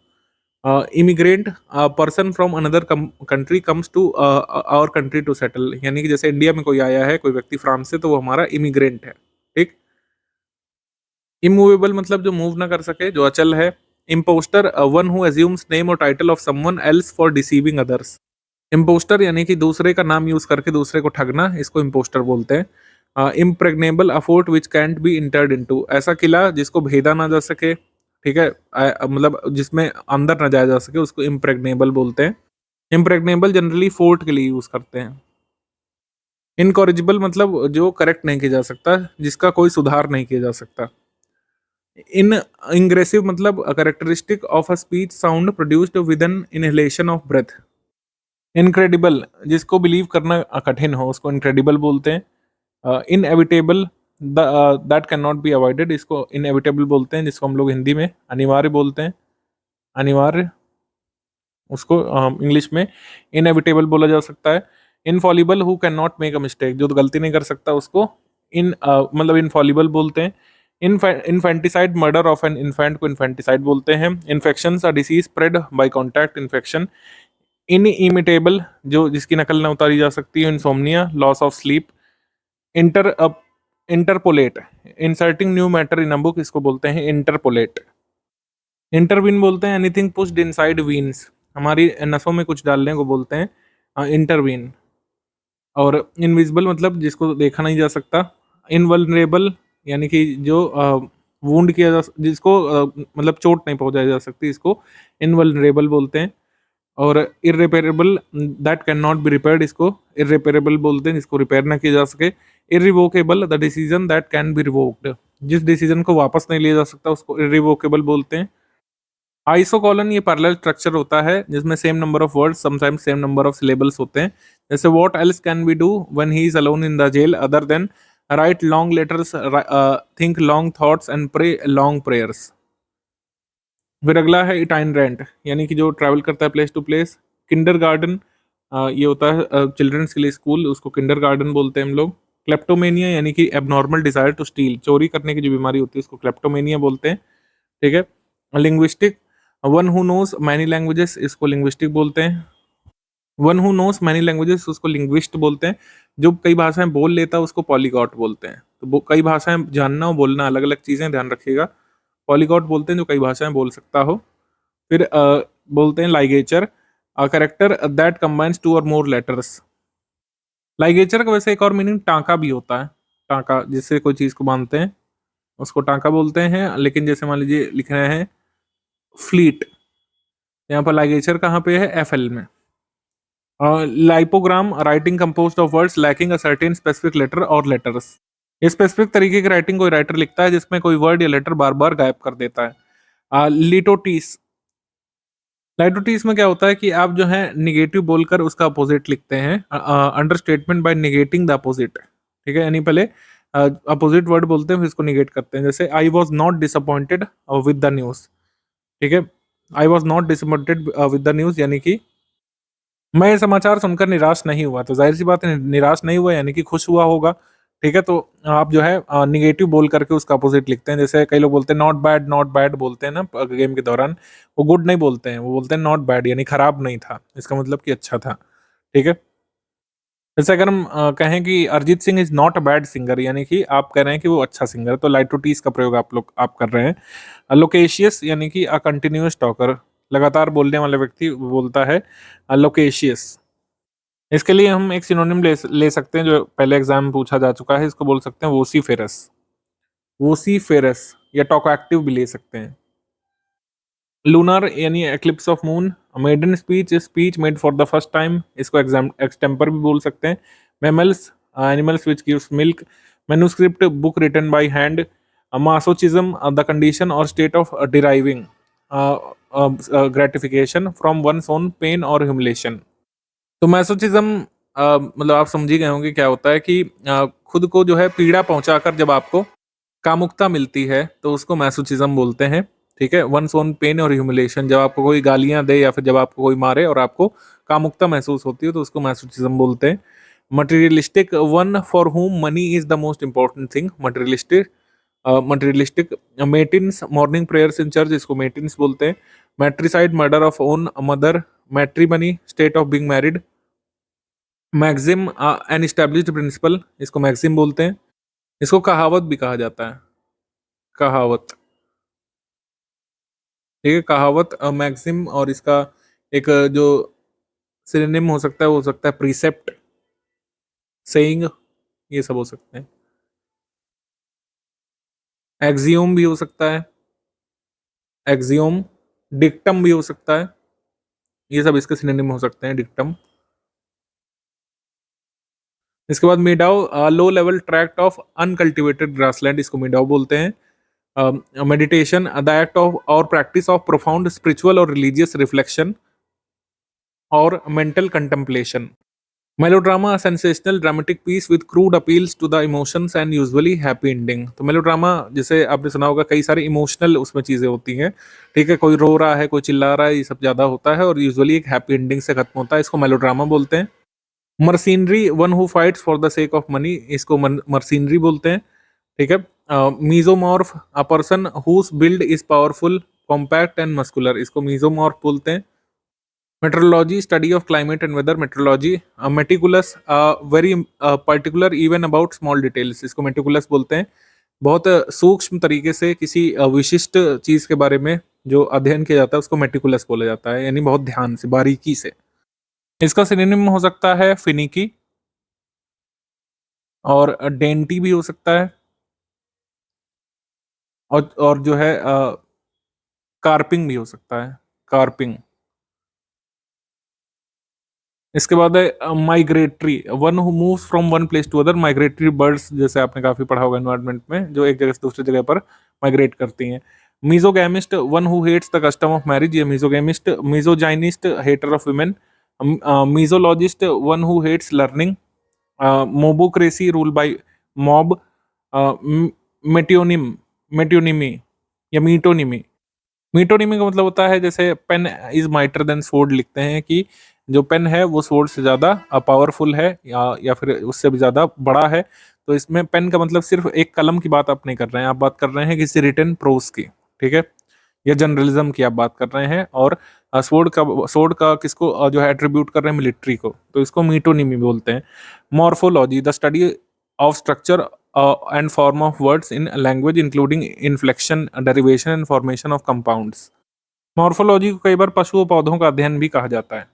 Immigrant person from another country comes to our country to settle, यानी कि जैसे इंडिया में कोई आया है, कोई व्यक्ति फ्रांस से, तो वो हमारा इमिग्रेंट है। ठीक। इमूवेबल मतलब जो मूव ना कर सके, जो अचल है। Impostor one who assumes name और title of someone else for deceiving others. Impostor यानी कि दूसरे का नाम यूज करके दूसरे को ठगना, इसको इम्पोस्टर बोलते हैं। Impregnable a fort which can't be entered into, ऐसा किला जिसको भेदा ना जा सके, ठीक है, मतलब जिसमें अंदर ना जाया जा सके, उसको इम्प्रेग्नेबल बोलते हैं। इम्प्रेग्नेबल जनरली फोर्ट के लिए यूज करते हैं। इनकॉरिजिबल मतलब जो करेक्ट नहीं किया जा सकता, जिसका कोई सुधार नहीं किया जा सकता। इन इंग्रेसिव मतलब characteristic of a speech sound produced with an inhalation of breath. Incredible जिसको बिलीव करना कठिन हो, उसको इनक्रेडिबल बोलते हैं। Inevitable that can not be avoided, इसको इनएविटेबल बोलते हैं, जिसको हम लोग हिंदी में अनिवार्य बोलते हैं। अनिवार्य, उसको इंग्लिश में इनएविटेबल बोला जा सकता है। Infallible who can not make a mistake, जो गलती नहीं कर सकता उसको मतलब इनफॉलिबल बोलते हैं। Infanticide murder of an infant को इन्फेंटिसाइड बोलते हैं। Infection a disease spread by contact infection. Inimitable जो जिसकी नकल ना उतारी जा सकती है, insomnia, loss of sleep. Inter interpolate, inserting new matter in a book, इसको बोलते हैं इंटरपोलेट। इंटरवीन बोलते हैं एनीथिंग पुश्ड इनसाइड वीन्स, हमारी नसों में कुछ डालने को बोलते हैं इंटरवीन। और इनविजिबल मतलब जिसको देखा नहीं जा सकता। इनवल्नरेबल यानी कि जो वुंड किया जा, जिसको मतलब चोट नहीं पहुंचाई जा सकती, इसको इनवल्नरेबल बोलते हैं। और irreparable that can not be repaired, इसको इर्रिपेरेबल बोलते हैं, जिसको रिपेयर ना किया जा सके। Irrevocable the decision that can be revoked, जिस डिसीजन को वापस नहीं लिया जा सकता, उसको इरिवोकेबल बोलते हैं। आइसोकॉलन ये पैरेलल स्ट्रक्चर होता है जिसमें same number of words sometimes same number of syllables होते हैं। जैसे what else can we do when he is alone in the jail other than write long letters, think long thoughts and pray long prayers. फिर अगला है इटाइनरेंट, यानी कि जो travel करता है प्लेस टू प्लेस। किंडरगार्टन ये होता है चिल्ड्रंस के लिए स्कूल, उसको किंडरगार्टन बोलते हैं हम लोग। क्लेप्टोमेनिया यानी कि एबनॉर्मल डिजायर टू स्टील, चोरी करने की जो बीमारी होती है उसको क्लेप्टोमेनिया बोलते हैं। ठीक है। Linguistic, one who knows many languages, इसको लिंग्विस्टिक बोलते हैं। One who knows many languages उसको लिंग्विस्ट बोलते हैं। जो कई भाषाएं बोल लेता है उसको पॉलीगॉट बोलते हैं। तो कई भाषाएं जानना और बोलना अलग अलग चीजें, ध्यान रखिएगा। पॉलीगॉट बोलते हैं जो कई भाषाएं बोल सकता हो। फिर बोलते हैं ligature, a character that combines two और मोर लेटर्स। लाइगेचर का वैसे एक और मीनिंग टांका भी होता है। टांका जिससे कोई चीज को बांधते हैं उसको टांका बोलते हैं। लेकिन जैसे मान लीजिए लिख रहे हैं फ्लीट, यहाँ पर लाइगेचर कहाँ पे है, एफएल में। Lipogram, writing composed of words lacking a certain specific letter और लेटर्स। स्पेसिफिक तरीके की राइटिंग कोई राइटर लिखता है जिसमें कोई वर्ड या लेटर बार बार गायब कर देता है। लिटोटीस, लाइटोटीस में क्या होता है कि आप जो है निगेटिव बोलकर उसका अपोजिट लिखते हैं। Under statement by negating the opposite, ठीक है, यानी पहले अपोजिट वर्ड बोलते हैं फिर इसको निगेट करते हैं। जैसे I was not disappointed with the news, ठीक है, I was not disappointed with the news यानी कि मैं ये समाचार सुनकर निराश नहीं हुआ, तो जाहिर सी बात है निराश नहीं हुआ यानी कि खुश हुआ होगा। ठीक है, तो आप जो है निगेटिव बोल करके उसका अपोजिट लिखते हैं। जैसे कई लोग बोलते हैं नॉट बैड बोलते हैं ना गेम के दौरान, वो गुड नहीं बोलते हैं, वो बोलते हैं नॉट बैड यानी खराब नहीं था, इसका मतलब कि अच्छा था। ठीक है। जैसे अगर हम कहें कि Arijit Singh is not a bad singer, यानी कि आप कह रहे हैं कि वो अच्छा सिंगर है, तो लाइटोटीज का प्रयोग आप कर रहे हैं। लोकेशियस यानी कि अ कंटिन्यूअस टॉकर, लगातार बोलने वाला व्यक्ति बोलता है लोकेशियस। इसके लिए हम एक सिनोनिम ले सकते हैं जो पहले एग्जाम में पूछा जा चुका है, इसको बोल सकते हैं वोसीफेरस। वोसीफेरस या टोकोएक्टिव भी ले सकते हैं। लूनर यानी eclipse of moon. Maiden speech, speech made for the first time, इसको एग्जाम एक्सटेम्पर भी बोल सकते हैं। Mammals, animals which gives milk. Manuscript, book written by hand. Masochism, the condition और state of deriving gratification from one's own pain और humiliation. तो masochism मतलब आप समझ ही गए होंगे क्या होता है कि खुद को जो है पीड़ा पहुंचाकर जब आपको कामुकता मिलती है तो उसको मैसोचिज्म बोलते हैं। ठीक है, वंस ओन पेन और ह्यूमिलेशन, जब आपको कोई गालियां दे या फिर जब आपको कोई मारे और आपको कामुकता महसूस होती है तो उसको मैसोचिज्म बोलते हैं। Materialistic, one for whom money is the most important thing. Materialistic, materialistic. Matins, morning prayers in church, इसको मेटिन्स बोलते हैं। Matricide, murder of own mother. Matrimony, state of being married. Maxim, an established principle, इसको maxim बोलते हैं। इसको कहावत भी कहा जाता है, कहावत। ठीक है, कहावत, मैक्सिम, और इसका एक जो सिनोनिम हो सकता है वो हो सकता है प्रीसेप्ट, सेइंग, ये सब हो सकते हैं। एक्सियोम भी हो सकता है, एक्सियोम। डिक्टम भी हो सकता है, ये सब इसके सिनोनिम हो सकते हैं, डिक्टम। इसके बाद meadow, low level tract of uncultivated grassland, इसको मीडाव बोलते हैं। मेडिटेशन, द एक्ट ऑफ और प्रैक्टिस ऑफ प्रोफाउंड स्पिरिचुअल और रिलीजियस रिफ्लेक्शन और mental contemplation. Melodrama, sensational dramatic piece with crude appeals to the emotions and usually happy ending. तो melodrama, जैसे आपने सुना होगा, कई सारे इमोशनल उसमें चीजें होती हैं। ठीक है, कोई रो रहा है, कोई चिल्ला रहा है, ये सब ज्यादा होता है और यूजुअली एक हैप्पी एंडिंग से खत्म होता है, इसको मेलोड्रामा बोलते हैं। Mercenary, one who fights for the sake of money, इसको मर्सिनरी बोलते हैं। ठीक है। Mesomorph, a person whose build is powerful, compact and muscular, इसको मीजोमॉर्फ बोलते हैं। Meteorology, study of climate and weather, meteorology. Meticulous, very particular even about small details, इसको meticulous बोलते हैं। बहुत सूक्ष्म तरीके से किसी विशिष्ट चीज के बारे में जो अध्ययन किया जाता है उसको मेटिकुलस बोला जाता है, यानी बहुत ध्यान से, बारीकी से। इसका सिनोनिम हो सकता है फिनिकी, और डेंटी भी हो सकता है, और जो है कार्पिंग भी हो सकता है, कार्पिंग। इसके बाद है migratory, one who moves from one place to other. Migratory birds, जैसे आपने काफी पढ़ा होगा एनवायरनमेंट में, जो एक जगह से दूसरी जगह पर माइग्रेट करती हैं। Misogamist, one who hates the custom of marriage, ये misogamist. Misogynist, hater of women. Misologist, one who hates learning. Mobocracy, rule by mob. Metonym, metonymy या मीटोनिमी। मीटोनिमी का मतलब होता है, जैसे pen is mightier than sword, लिखते हैं कि जो पेन है वो स्वॉर्ड से ज्यादा पावरफुल है या फिर उससे भी ज्यादा बड़ा है। तो इसमें पेन का मतलब सिर्फ एक कलम की बात आप नहीं कर रहे हैं, आप बात कर रहे हैं किसी रिटन प्रोस की। ठीक है, या जर्नलिज्म की आप बात कर रहे हैं। और स्वॉर्ड का किसको जो है एट्रीब्यूट कर रहे हैं, मिलिट्री को, तो इसको मीटोनिमी बोलते हैं। Morphology, the study of structure and form of words in language including inflection, derivation and formation of compounds। Morphology को कई बार पशु और पौधों का अध्ययन भी कहा जाता है।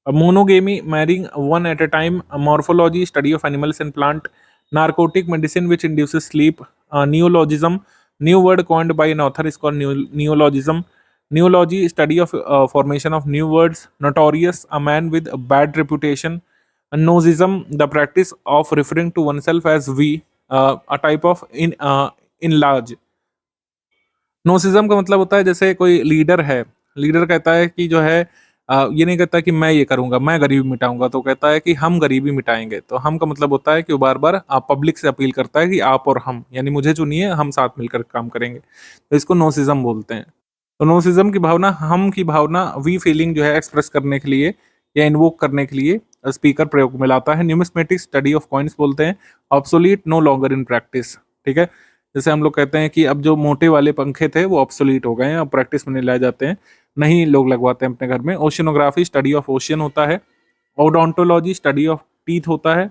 Monogamy, marrying one at a time. Morphology, study of animals and plant. Narcotic, medicine which induces sleep. Neologism, new word coined by an author is called neologism. Neology, study of formation of new words. Notorious, a man with bad reputation. Nosism, the practice of referring to oneself as we, a type of in large। Nosism का मतलब होता है, जैसे कोई leader है, leader कहता है कि जो है ये नहीं कहता कि मैं ये करूंगा, मैं गरीबी मिटाऊंगा, तो कहता है कि हम गरीबी मिटाएंगे। तो हम का मतलब होता है कि वो बार बार आप पब्लिक से अपील करता है कि आप और हम, यानी मुझे चुनिए, हम साथ मिलकर काम करेंगे, तो इसको नोसिज्म बोलते हैं। तो नोसिज्म की भावना, हम की भावना, वी फीलिंग जो है एक्सप्रेस करने के लिए या इन्वोक करने के लिए स्पीकर प्रयोग में लाता है। न्यूमिस्मेटिक, स्टडी ऑफ कॉइन्स बोलते हैं। Obsolete, no longer in practice. ठीक है, जैसे हम लोग कहते हैं कि अब जो मोटे वाले पंखे थे वो ऑब्सोलीट हो गए हैं, अब प्रैक्टिस में नहीं लाए जाते हैं, नहीं लोग लगवाते हैं अपने घर में। ओशियनोग्राफी, स्टडी ऑफ ओशियन होता है। ओडोंटोलॉजी, स्टडी ऑफ टीथ होता है।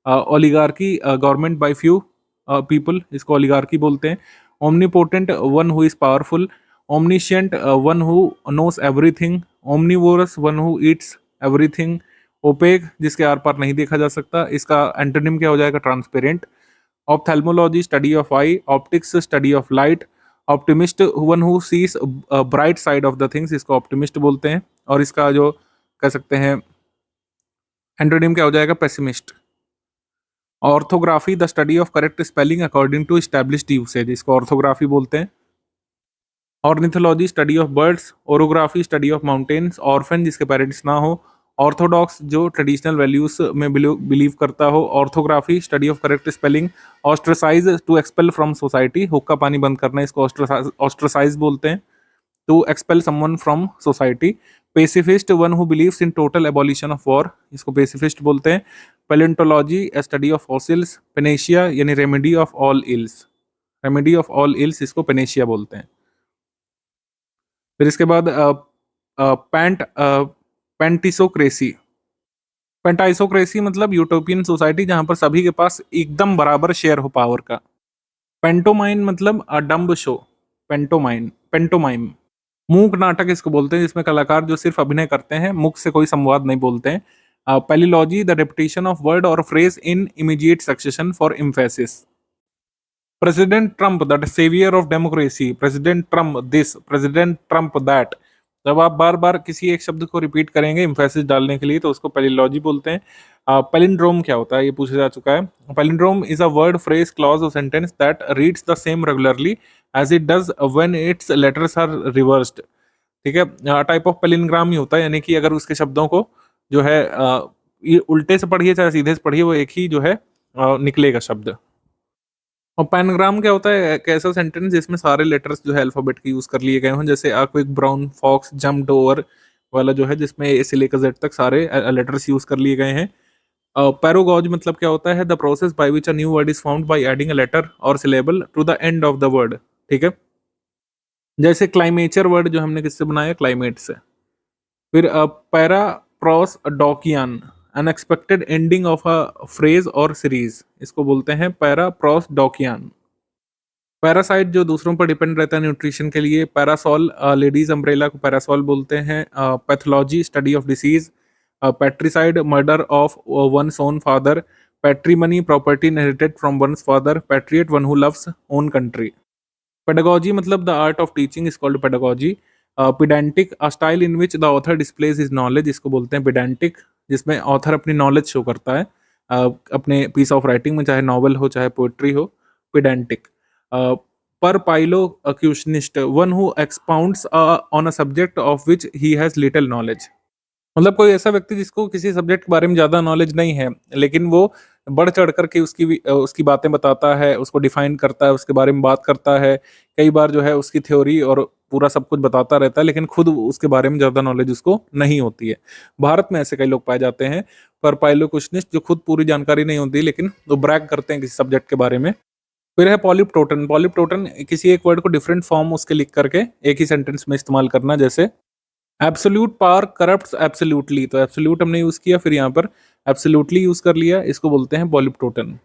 Oligarchy, government by few people, इसको ओलिगार्की बोलते हैं। Omnipotent, one who is powerful. Omniscient, one who knows everything. Omnivorous, one who eats everything. Opaque जिसके आर पार नहीं देखा जा सकता, इसका एंटोनिम क्या हो जाएगा? Transparent. Ophthalmology study of eye, optics study of light, optimist one who sees bright side of the things, इसको ऑप्टिमिस्ट बोलते हैं। और इसका जो कह सकते हैं एंटोनिम क्या हो जाएगा? Pessimist. Orthography the study of correct spelling according to established usage, इसको ऑर्थोग्राफी बोलते हैं। Ornithology study of birds, orography study of mountains, orphan जिसके पेरेंट्स ना हो, ऑर्थोडॉक्स जो ट्रेडिशनल वैल्यूज में बिलीव करता हो, orthography study of correct spelling, ostracise to expel from society, हुक्का पानी बंद करना, इसको ऑस्ट्रसाइज बोलते हैं, to expel someone from society. Pacifist one who believes in total abolition of war, इसको पेसिफिस्ट बोलते हैं। Palaeontology study of fossils, panacea यानी remedy of all ills, remedy of all ills इसको पेनेशिया बोलते हैं। फिर इसके बाद पेंटिसोक्रेसी, पेंटाइसोक्रेसी मतलब यूटोपियन सोसाइटी जहां पर सभी के पास एकदम बराबर शेयर हो पावर का। पेंटोमाइन मतलब डम्ब शो, पेंटोमाइन, पेंटोमाइम मूक नाटक इसको बोलते हैं, जिसमें कलाकार जो सिर्फ अभिनय करते हैं, मुख से कोई संवाद नहीं बोलते हैं। Palilogy the repetition of word और phrase in immediate succession for emphasis. President Trump the saviour of democracy, President Trump this, President Trump that, जब आप बार बार किसी एक शब्द को रिपीट करेंगे एम्फेसिस डालने के लिए तो उसको पैलिलॉजी बोलते हैं। पैलिंड्रोम क्या होता है ये पूछा जा चुका है। Palindrome is a word, phrase, clause और sentence that reads the same regularly as it does when its letters are reversed. ठीक है, टाइप ऑफ पैलिंड्राम ही होता है, यानी कि अगर उसके शब्दों को जो है ये उल्टे से पढ़िए चाहे सीधे से पढ़िए वो एक ही जो है निकलेगा शब्द। और पैनग्राम क्या होता है? एक ऐसा सेंटेंस जिसमें सारे लेटर्स जो है अल्फाबेट के यूज कर लिए गए हों, जैसे a quick brown fox jumped over वाला जो है, जिसमें ए से लेकर जेड तक सारे लेटर्स यूज कर लिए गए हैं। पैरागॉज मतलब क्या होता है? The process by which a new word is found by adding a letter और syllable to the end of the word. ठीक है, जैसे क्लाइमेचर वर्ड जो हमने किससे बनाया? क्लाइमेट से। फिर paraprosdokian, unexpected ending of a phrase और सीरीज, इसको बोलते हैं पैरा प्रोस डॉकियन। पैरासाइट जो दूसरों पर डिपेंड रहता है न्यूट्रिशन के लिए, पैरासॉल लेडीज अम्ब्रेला को पैरासॉल बोलते हैं। Pathology study of disease, patricide murder of one's own father, patrimony property inherited from one's father, patriot one who loves own country. Pedagogy मतलब the art of teaching is called pedagogy. Pedantic a style in which the author displays his knowledge, इसको बोलते हैं pedantic, जिसमें author अपनी knowledge show करता है अपने piece of writing में, चाहे नॉवल हो चाहे पोएट्री हो। पेडेंटिक। पर pylocutionist one who expounds on a subject of which he has little knowledge, मतलब कोई ऐसा व्यक्ति जिसको किसी सब्जेक्ट के बारे में ज़्यादा नॉलेज नहीं है, लेकिन वो बढ़ चढ़ करके उसकी बातें बताता है, उसको डिफाइन करता है, उसके बारे में बात करता है। कई बार जो है उसकी थ्योरी और पूरा सब कुछ बताता रहता है, लेकिन खुद उसके बारे में ज़्यादा नॉलेज उसको नहीं होती है। भारत में ऐसे कई लोग पाए जाते हैं पर पाइलोक्यूशनिस्ट, जो खुद पूरी जानकारी नहीं होती लेकिन वो ब्रैग करते हैं किसी सब्जेक्ट के बारे में। फिर है पॉलिप्टोटन। पॉलिप्टोटन किसी एक वर्ड को डिफरेंट फॉर्म उसके लिख करके एक ही सेंटेंस में इस्तेमाल करना, जैसे एब्सोल्यूट पावर करप्ट्स एब्सोल्यूटली, तो एब्सोल्यूट हमने यूज किया, फिर यहाँ पर एब्सोल्यूटली यूज कर लिया, इसको बोलते हैं पॉलिप्टोटन।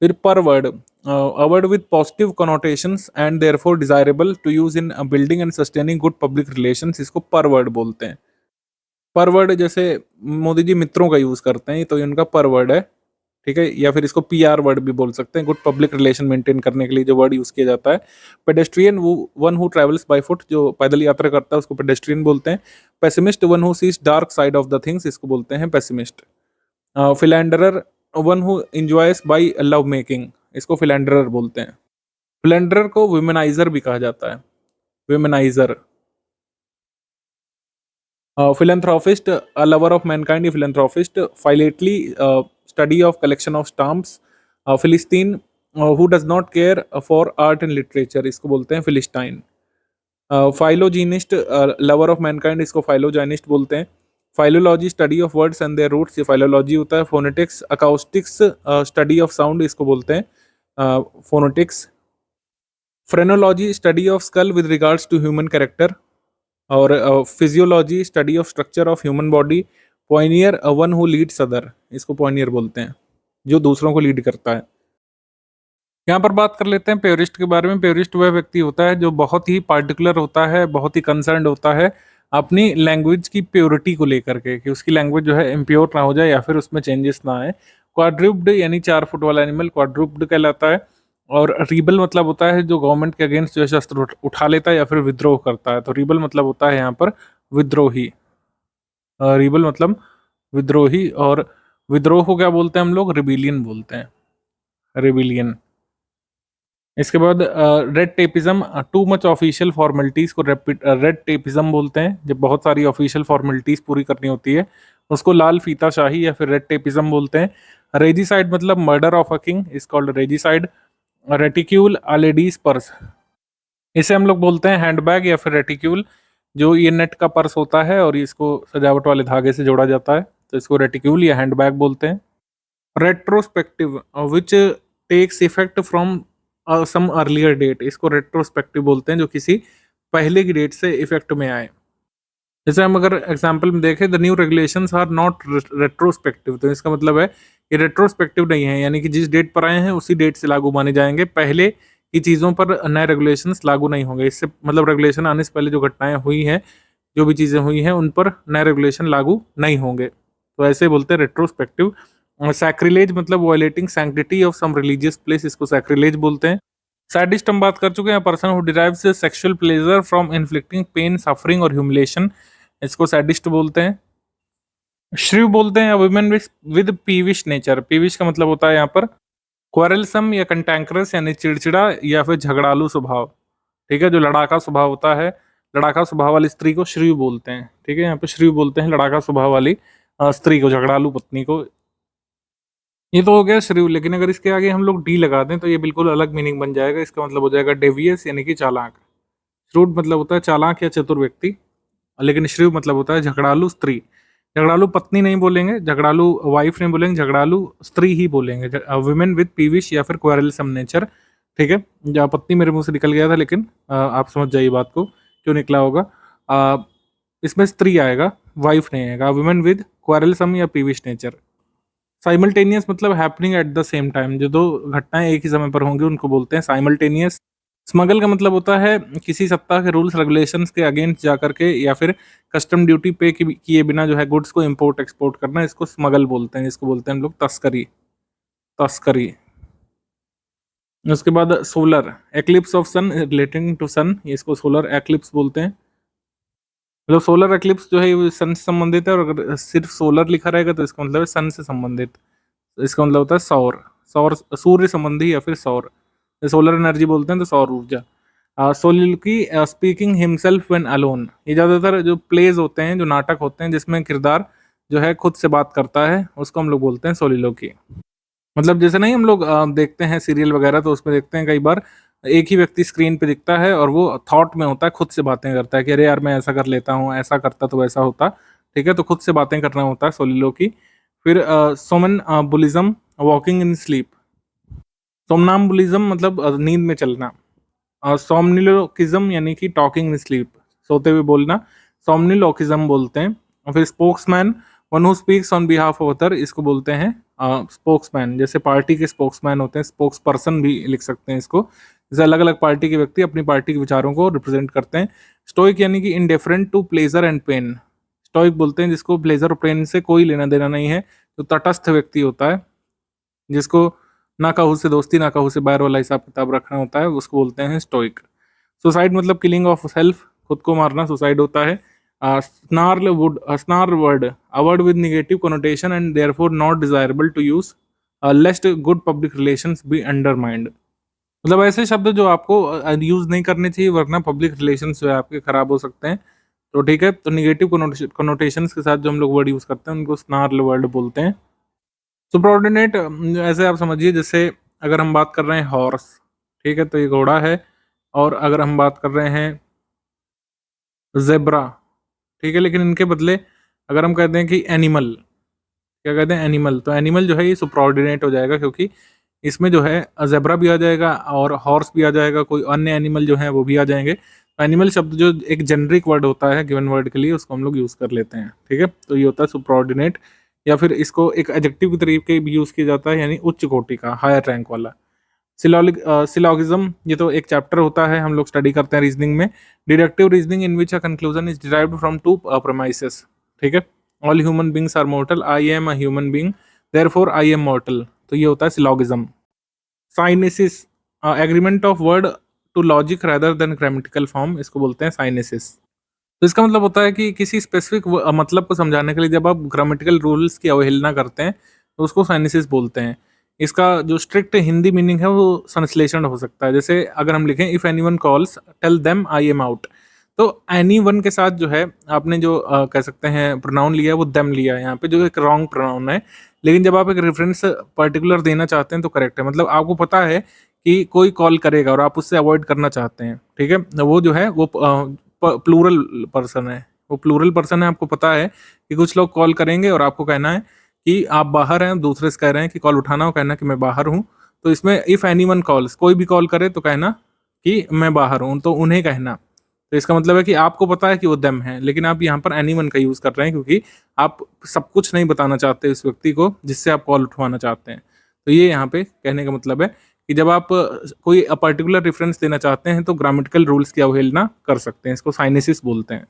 फिर purr word, a word with positive connotations and therefore desirable to use in building and sustaining good public relations, इसको पर वर्ड बोलते हैं। पर वर्ड जैसे मोदी जी मित्रों का यूज करते हैं तो ये उनका पर वर्ड है। ठीक है, या फिर इसको पीआर वर्ड भी बोल सकते हैं, गुड पब्लिक रिलेशन मेंटेन करने के लिए जो वर्ड यूज किया जाता है। Pedestrian one who travels by foot, जो पैदल यात्रा करता है उसको पेडेस्ट्रियन बोलते हैं। Pessimist one who sees dark side of the things, इसको बोलते हैं pessimist. Philanderer one who enjoys by love making, इसको फिलैंडरर बोलते हैं। फिलैंडरर को विमेनाइजर भी कहा जाता है, विमेनाइजर। philanthropist, a lover of mankind, a philanthropist. Philately, study of collection of stamps. Philistine, who does not care for art and literature, इसको बोलते हैं Philistine. Phylogenist, lover of mankind, इसको Phylogenist बोलते हैं। Philology, study of words and their roots, ये Philology होता है। Phonetics, acoustics, study of sound, इसको बोलते हैं Phonetics. Phrenology, study of skull with regards to human character. और physiology, study of structure of human body. Pioneer, one who Leeds other, इसको Pioneer बोलते हैं, जो दूसरों को लीड करता है। यहाँ पर बात कर लेते हैं प्योरिस्ट के बारे में। प्योरिस्ट वह व्यक्ति होता है जो बहुत ही पार्टिकुलर होता है, बहुत ही कंसर्न्ड होता है अपनी लैंग्वेज की प्योरिटी को लेकर के, कि उसकी लैंग्वेज जो है इम्प्योर ना हो जाए या फिर उसमें चेंजेस ना आए। क्वाड्रूप्ड यानी 4 फुट वाला एनिमल क्वाड्रूप्ड कहलाता है। और रिबल मतलब होता है जो गवर्नमेंट के अगेंस्ट जो है शस्त्र उठा लेता है या फिर विद्रोह करता है। तो रिबल मतलब होता है यहाँ पर विद्रोही। रिबल मतलब विद्रोही। और विद्रोह को क्या बोलते हैं हम लोग? रिबिलियन बोलते हैं, रिबिलियन। इसके बाद red tapism, too much official formalities को रेड टेपिज्म बोलते हैं। जब बहुत सारी ऑफिशियल फॉर्मेलिटीज पूरी करनी होती है उसको लाल फीताशाही या फिर रेड टेपिज्म बोलते हैं। रेजिसाइड मतलब murder of a king is called regicide. Reticule a ladies purse, इसे हम लोग बोलते हैं हैंडबैग या फिर रेटिक्यूल। जो ये नेट का पर्स होता है और इसको सजावट वाले धागे से जोड़ा जाता है, तो इसको रेटिक्यूल या हैंडबैग बोलते हैं। Retrospective which takes effect from some earlier date, इसको रेट्रोस्पेक्टिव बोलते हैं जो किसी पहले की डेट से इफेक्ट में आए। जैसे हम अगर एग्जांपल में देखें, the new regulations are not retrospective, तो इसका मतलब है कि रेट्रोस्पेक्टिव नहीं है, यानी कि जिस डेट पर आए हैं उसी डेट से लागू माने जाएंगे, पहले की चीज़ों पर नए रेगुलेशंस लागू नहीं होंगे। इससे मतलब रेगुलेशन आने से पहले जो घटनाएं हुई हैं, जो भी चीज़ें हुई हैं, उन पर नए रेगुलेशन लागू नहीं होंगे। तो ऐसे बोलते हैं रेट्रोस्पेक्टिव। सैक्रिलेज मतलब violating sanctity of some religious place, इसको सैक्रिलेज बोलते हैं। सैडिस्ट हम बात कर चुके हैं, person who derives sexual pleasure from inflicting pain, suffering और ह्यूमिलेशन, इसको सैडिस्ट बोलते हैं। श्रीव बोलते हैं women with peevish nature, peevish का मतलब होता है यहाँ पर क्वारलसम या कंटैंकरस यानी चिड़चिड़ा या फिर झगड़ालू स्वभाव। ठीक है, जो लड़ाका स्वभाव होता है, लड़ाका स्वभाव वाली स्त्री को श्रीव बोलते हैं। ठीक है, यहाँ पे श्रीव बोलते हैं लड़ाका स्वभाव वाली स्त्री को, झगड़ालू पत्नी को। ये तो हो गया श्रीव, लेकिन अगर इसके आगे हम लोग डी लगा दें तो ये बिल्कुल अलग मीनिंग बन जाएगा। इसका मतलब हो जाएगा डेवियस यानी कि चालाक। श्रूड मतलब होता है चालाक या चतुर व्यक्ति, लेकिन श्रीव मतलब होता है झगड़ालू स्त्री। झगड़ालू पत्नी नहीं बोलेंगे, झगड़ालू वाइफ नहीं बोलेंगे, झगड़ालू स्त्री ही बोलेंगे। वुमेन विद पीविश या फिर क्वेरलसम नेचर। ठीक है, जहाँ पत्नी मेरे मुंह से निकल गया था, लेकिन आप समझ जाइए बात को क्यों निकला होगा। इसमें स्त्री आएगा, वाइफ नहीं आएगा। वुमेन विद क्वेरलसम या पीविश नेचर। साइमल्टेनियस मतलब happening at the same time, जो दो घटनाएं एक ही समय पर होंगी उनको बोलते हैं साइमल्टेनियस। स्मगल का मतलब होता है किसी सत्ता के रूल्स रेगुलेशंस के अगेंस्ट जाकर के या फिर कस्टम ड्यूटी पे किए बिना जो है गुड्स को इंपोर्ट एक्सपोर्ट करना, इसको स्मगल बोलते हैं। इसको बोलते हैं हम लोग तस्करी, तस्करी। उसके बाद solar eclipse of sun relating to sun, इसको सोलर एक्लिप्स बोलते हैं। मतलब सोलर एक्लिप्स जो है वो सन से संबंधित है, और अगर सिर्फ सोलर लिखा रहेगा तो इसका मतलब है सन से संबंधित। इसका मतलब होता है सौर, सौर सूर्य संबंधी या फिर सौर। सोलर एनर्जी बोलते हैं तो सौर ऊर्जा। सोलिलोक्वी स्पीकिंग हिमसेल्फ व्हेन अलोन, ये ज़्यादातर जो प्लेज होते हैं, जो नाटक होते हैं जिसमें किरदार जो है खुद से बात करता है, उसको हम लोग बोलते हैं सोलिलोक्वी। मतलब जैसे नहीं हम लोग देखते हैं सीरियल वगैरह, तो उसमें देखते हैं कई बार एक ही व्यक्ति स्क्रीन पे दिखता है और वो थॉट में होता है, खुद से बातें करता है कि अरे यार मैं ऐसा कर लेता हूँ, ऐसा करता तो वैसा होता। ठीक है, तो खुद से बातें करना होता है सोलिलोक्वी। फिर सोमनबुलिज्म वॉकिंग इन स्लीप, सोमनाम्बुलिज्म मतलब नींद में चलना। सोमनिलोकिज्म यानी कि टॉकिंग इन स्लीप, सोते हुए बोलना, सोमनिलोकिज्म बोलते हैं। और फिर spokesman one who speaks on behalf of other, इसको बोलते हैं स्पोक्समैन। जैसे पार्टी के स्पोक्समैन होते हैं, स्पोक्स पर्सन भी लिख सकते हैं इसको। जैसे अलग अलग पार्टी के व्यक्ति अपनी पार्टी के विचारों को रिप्रेजेंट करते हैं। स्टोइक यानी कि indifferent to pleasure and pain, stoic बोलते हैं जिसको प्लेजर और पेन से कोई लेना देना नहीं है, जो तटस्थ व्यक्ति होता है, जिसको ना कहू से दोस्ती ना कहू से बैर वाला हिसाब किताब रखना होता है, उसको बोलते हैं स्टोइक। सुसाइड मतलब किलिंग ऑफ सेल्फ, खुद को मारना सुसाइड होता है। Snarl word a word with negative connotation and therefore not desirable to use lest good public relations be undermined, मतलब ऐसे शब्द जो आपको यूज नहीं करने चाहिए वरना पब्लिक रिलेशंस जो है आपके खराब हो सकते हैं। तो ठीक है, तो नेगेटिव कोनोटेशंस के साथ जो हम लोग वर्ड यूज करते हैं उनको स्नार्ल वर्ड बोलते हैं। सुपरऑर्डिनेट ऐसे आप समझिए, जैसे अगर हम बात कर रहे हैं हॉर्स, ठीक है, तो ये घोड़ा है। और अगर हम बात कर रहे हैं जेब्रा, ठीक है, लेकिन इनके बदले अगर हम कहते हैं कि एनिमल, क्या कहते हैं एनिमल, तो एनिमल जो है ये सुपरऑर्डिनेट हो जाएगा, क्योंकि इसमें जो है जेब्रा भी आ जाएगा और हॉर्स भी आ जाएगा, कोई अन्य एनिमल जो है वो भी आ जाएंगे। तो एनिमल शब्द जो एक जेनरिक वर्ड होता है गिवन वर्ड के लिए, उसको हम लोग यूज़ कर लेते हैं। ठीक है, तो ये होता है सुपरऑर्डिनेट, या फिर इसको एक एडजेक्टिव के तरीके भी यूज़ किया जाता है, यानी उच्च कोटि का, हायर रैंक वाला। सिलॉगिज्म, ये तो एक चैप्टर होता है, हम लोग स्टडी करते हैं रीजनिंग में। Deductive reasoning in which a conclusion is derived from two premises, ठीक है। All human beings are mortal, I am a human being, therefore I am mortal, तो ये होता है syllogism. Synesis, agreement of word to logic rather than grammatical form, इसको बोलते हैं sinensis. तो इसका मतलब होता है कि किसी स्पेसिफिक मतलब को समझाने के लिए जब आप ग्रामेटिकल रूल्स की अवहेलना करते हैं तो उसको साइनेसिस बोलते हैं। इसका जो स्ट्रिक्ट हिंदी मीनिंग है वो संश्लेषण हो सकता है। जैसे अगर हम लिखें if anyone calls tell them I am out, तो एनी वन के साथ जो है आपने जो कह सकते हैं प्रोनाउन लिया है वो देम लिया है यहाँ पे, जो एक रॉन्ग प्रोनाउन है। लेकिन जब आप एक रेफरेंस पर्टिकुलर देना चाहते हैं तो करेक्ट है। मतलब आपको पता है कि कोई कॉल करेगा और आप उससे अवॉइड करना चाहते हैं, ठीक है, तो वो जो है वो प्लूरल पर्सन है, वो प्लूरल पर्सन है। आपको पता है कि कुछ लोग कॉल करेंगे और आपको कहना है कि आप बाहर हैं, दूसरे से कह रहे हैं कि कॉल उठाना, हो कहना कि मैं बाहर हूँ। तो इसमें इफ एनीवन कॉल्स, कोई भी कॉल करे तो कहना कि मैं बाहर हूँ, तो उन्हें कहना। तो इसका मतलब है कि आपको पता है कि वो देम है, लेकिन आप यहाँ पर एनीवन का यूज कर रहे हैं क्योंकि आप सब कुछ नहीं बताना चाहते उस व्यक्ति को जिससे आप कॉल उठवाना चाहते हैं। तो ये यहाँ पे कहने का मतलब है कि जब आप कोई पर्टिकुलर रेफरेंस देना चाहते हैं तो ग्रामेटिकल रूल्स की अवहेलना कर सकते हैं, इसको साइनेसिस बोलते हैं।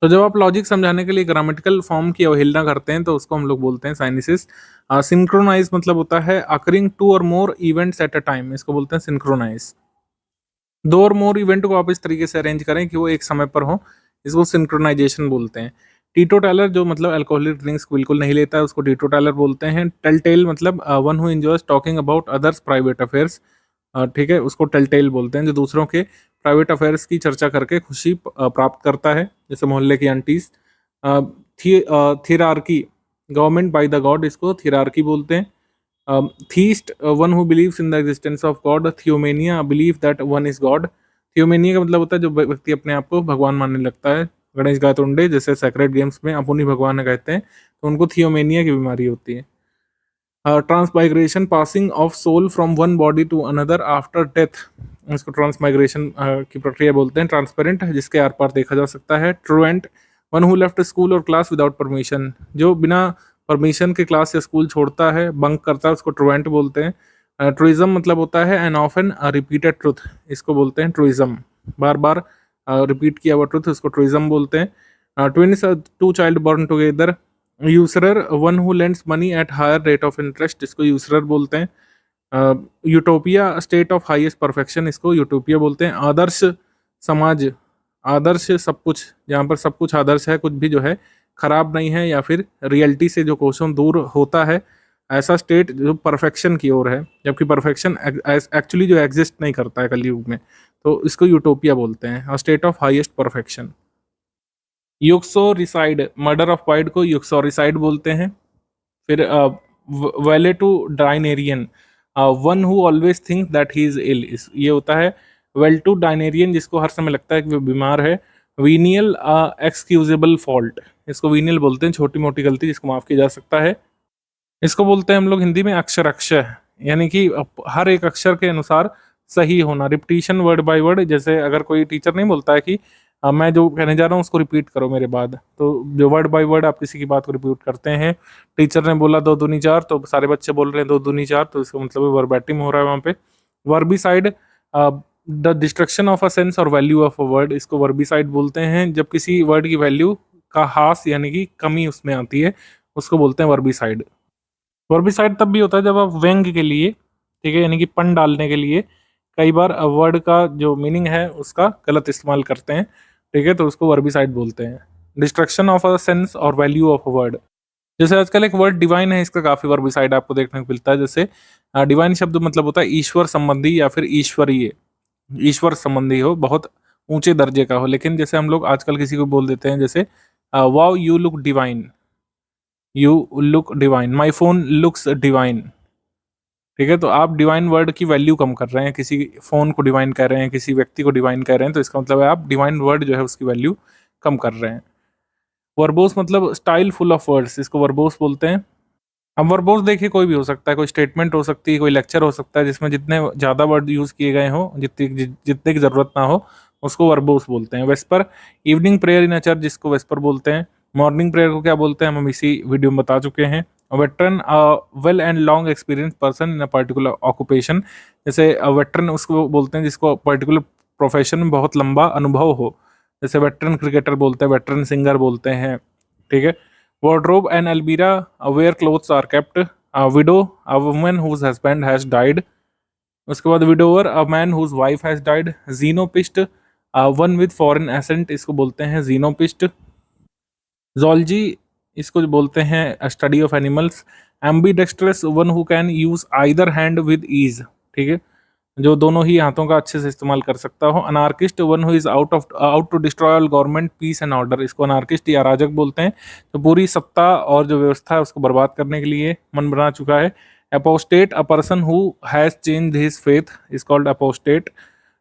तो जब आप लॉजिक समझाने के लिए ग्रामेटिकल फॉर्म की अवहेलना करते हैं तो उसको हम लोग बोलते हैं साइनेसिस। सिंक्रोनाइज मतलब होता है अकरिंग टू और मोर इवेंट्स एट अ टाइम, इसको बोलते हैं सिंक्रोनाइज। दो और मोर इवेंट को आप इस तरीके से अरेंज करें कि वो एक समय पर हो, इसको सिंक्रोनाइजेशन बोलते हैं। टीटो टैलर जो मतलब अल्कोहलिक ड्रिंक्स बिल्कुल नहीं लेता है उसको टीटो टैलर बोलते हैं। टेल टेल मतलब one who enjoys talking about others private affairs, ठीक है, उसको टेल टेल बोलते हैं। जो दूसरों के प्राइवेट अफेयर्स की चर्चा करके खुशी प्राप्त करता है, जैसे मोहल्ले की aunties. Thearchy, government by the god, इसको थिरार्की बोलते हैं। Theist, one who believes in the existence of god. Theomania, believe that one is god. Theomania का मतलब होता है जो व्यक्ति अपने आप को भगवान मानने लगता है। गणेश गातुंडे जैसे सेक्रेड गेम्स में अपुनी भगवान कहते हैं, तो उनको थियोमेनिया की बीमारी होती है। Transmigration, passing of soul from one body to another after death, इसको ट्रांसमाइग्रेशन की प्रक्रिया बोलते हैं। ट्रांसपेरेंट, जिसके आर पार देखा जा सकता है। Truant, one who left school और क्लास विदाउट परमिशन, जो बिना परमिशन के क्लास या स्कूल छोड़ता है, बंक करता है, उसको ट्रुएंट बोलते हैं। ट्रूइज्म मतलब होता है एन ऑफन रिपीटेड ट्रुथ, इसको बोलते हैं ट्रूइज्म। बार बार रिपीट किया हुआ ट्रुथ, उसको ट्रूइज्म बोलते हैं। Twins, two child born together. Usurer, one who lends money at higher rate of interest, इसको यूसरर बोलते हैं। Utopia, state of highest perfection, इसको यूटोपिया बोलते हैं। आदर्श समाज, आदर्श सब कुछ, जहाँ पर सब कुछ आदर्श है, कुछ भी जो है खराब नहीं है या फिर रियलिटी से जो क्वेश्चन दूर होता है, ऐसा स्टेट जो परफेक्शन की ओर है, जबकि परफेक्शन एक्चुअली जो एग्जिस्ट नहीं करता है कलयुग में, तो इसको यूटोपिया बोलते हैं। State of highest perfection. Uxoricide, murder of wife को यूक्सोरिसाइड बोलते हैं। फिर valetudinarian, one who always think that he is ill, ये होता है वेल्टुडाइनेरियन, जिसको हर समय लगता है कि वो बीमार है। वीनियल, एक्सक्यूजेबल फॉल्ट, इसको वीनियल बोलते हैं, छोटी मोटी गलती जिसको माफ किया जा सकता है। इसको बोलते हैं हम लोग हिंदी में अक्षर अक्षय, यानी कि हर एक अक्षर के अनुसार सही होना। रिपीटिशन वर्ड बाय वर्ड, जैसे अगर कोई टीचर नहीं बोलता है कि मैं जो कहने जा रहा हूँ उसको रिपीट करो मेरे बाद, तो जो वर्ड बाय वर्ड आप किसी की बात को रिपीट करते हैं। टीचर ने बोला 2 दूनी 4, तो सारे बच्चे बोल रहे हैं 2 दूनी 4, तो इसका मतलब वर्बैटिम हो रहा है वहाँ पे। Verbicide, the destruction of a sense और वैल्यू ऑफ अ वर्ड, इसको वर्बिसाइड बोलते हैं। जब किसी वर्ड की वैल्यू का हास यानी कि कमी उसमें आती है, उसको बोलते हैं वर्बिसाइड। वर्बिसाइड तब भी होता है जब आप व्यंग के लिए, ठीक है, यानी कि पन डालने के लिए कई बार वर्ड का जो मीनिंग है उसका गलत इस्तेमाल करते हैं, ठीक है, तो उसको वर्बिसाइड बोलते हैं। डिस्ट्रक्शन ऑफ अ सेंस और वैल्यू ऑफ अ वर्ड, जैसे आजकल एक वर्ड डिवाइन है, इसका काफी वर्बिसाइड आपको देखने को मिलता है। जैसे डिवाइन शब्द मतलब होता है ईश्वर संबंधी या फिर ईश्वरीय, ईश्वर संबंधी हो, बहुत ऊंचे दर्जे का हो। लेकिन जैसे हम लोग आजकल किसी को बोल देते हैं, जैसे wow you look divine, you look divine, my phone looks divine, ठीक है, तो आप डिवाइन वर्ड की वैल्यू कम कर रहे हैं, किसी फोन को डिवाइन कह रहे हैं, किसी व्यक्ति को डिवाइन कह रहे हैं, तो इसका मतलब है आप डिवाइन वर्ड जो है उसकी वैल्यू कम कर रहे हैं। वर्बोस मतलब स्टाइल फुल ऑफ वर्ड्स, इसको वर्बोस बोलते हैं। अब वर्बोस देखिए कोई भी हो सकता है, कोई स्टेटमेंट हो सकती है, कोई लेक्चर हो सकता है, जिसमें जितने ज़्यादा वर्ड यूज़ किए गए हों, जितने की ज़रूरत ना हो, उसको वर्बोस बोलते हैं। वेस्पर, इवनिंग प्रेयर इन अ चर्च, जिसको वेस्पर बोलते हैं। मॉर्निंग प्रेयर को क्या बोलते हैं हम इसी वीडियो में बता चुके हैं। Veteran well and long experience person in a particular occupation, जैसे वेटरन उसको बोलते हैं जिसको पर्टिकुलर प्रोफेशन में बहुत लंबा अनुभव हो, जैसे वेटरन क्रिकेटर बोलते हैं, वेटरन सिंगर बोलते हैं, ठीक है। वार्डरोब एंड अलमीरा where clothes are kept, widow a woman whose husband has died, उसके बाद widower a man whose wife has died, xenopist one with foreign accent, इसको बोलते हैं जीनोपिस्ट। ज़ोलॉजी इसको जो बोलते हैं study of animals. Ambidextrous one who can use either hand with ease, ठीक है, जो दोनों ही हाथों का अच्छे से इस्तेमाल कर सकता हो। Anarchist one who is out to destroy all government peace and order, इसको अनार्किस्ट या अराजक बोलते हैं, तो पूरी सत्ता और जो व्यवस्था है उसको बर्बाद करने के लिए मन बना चुका है। Apostate a person who has changed his faith is called apostate.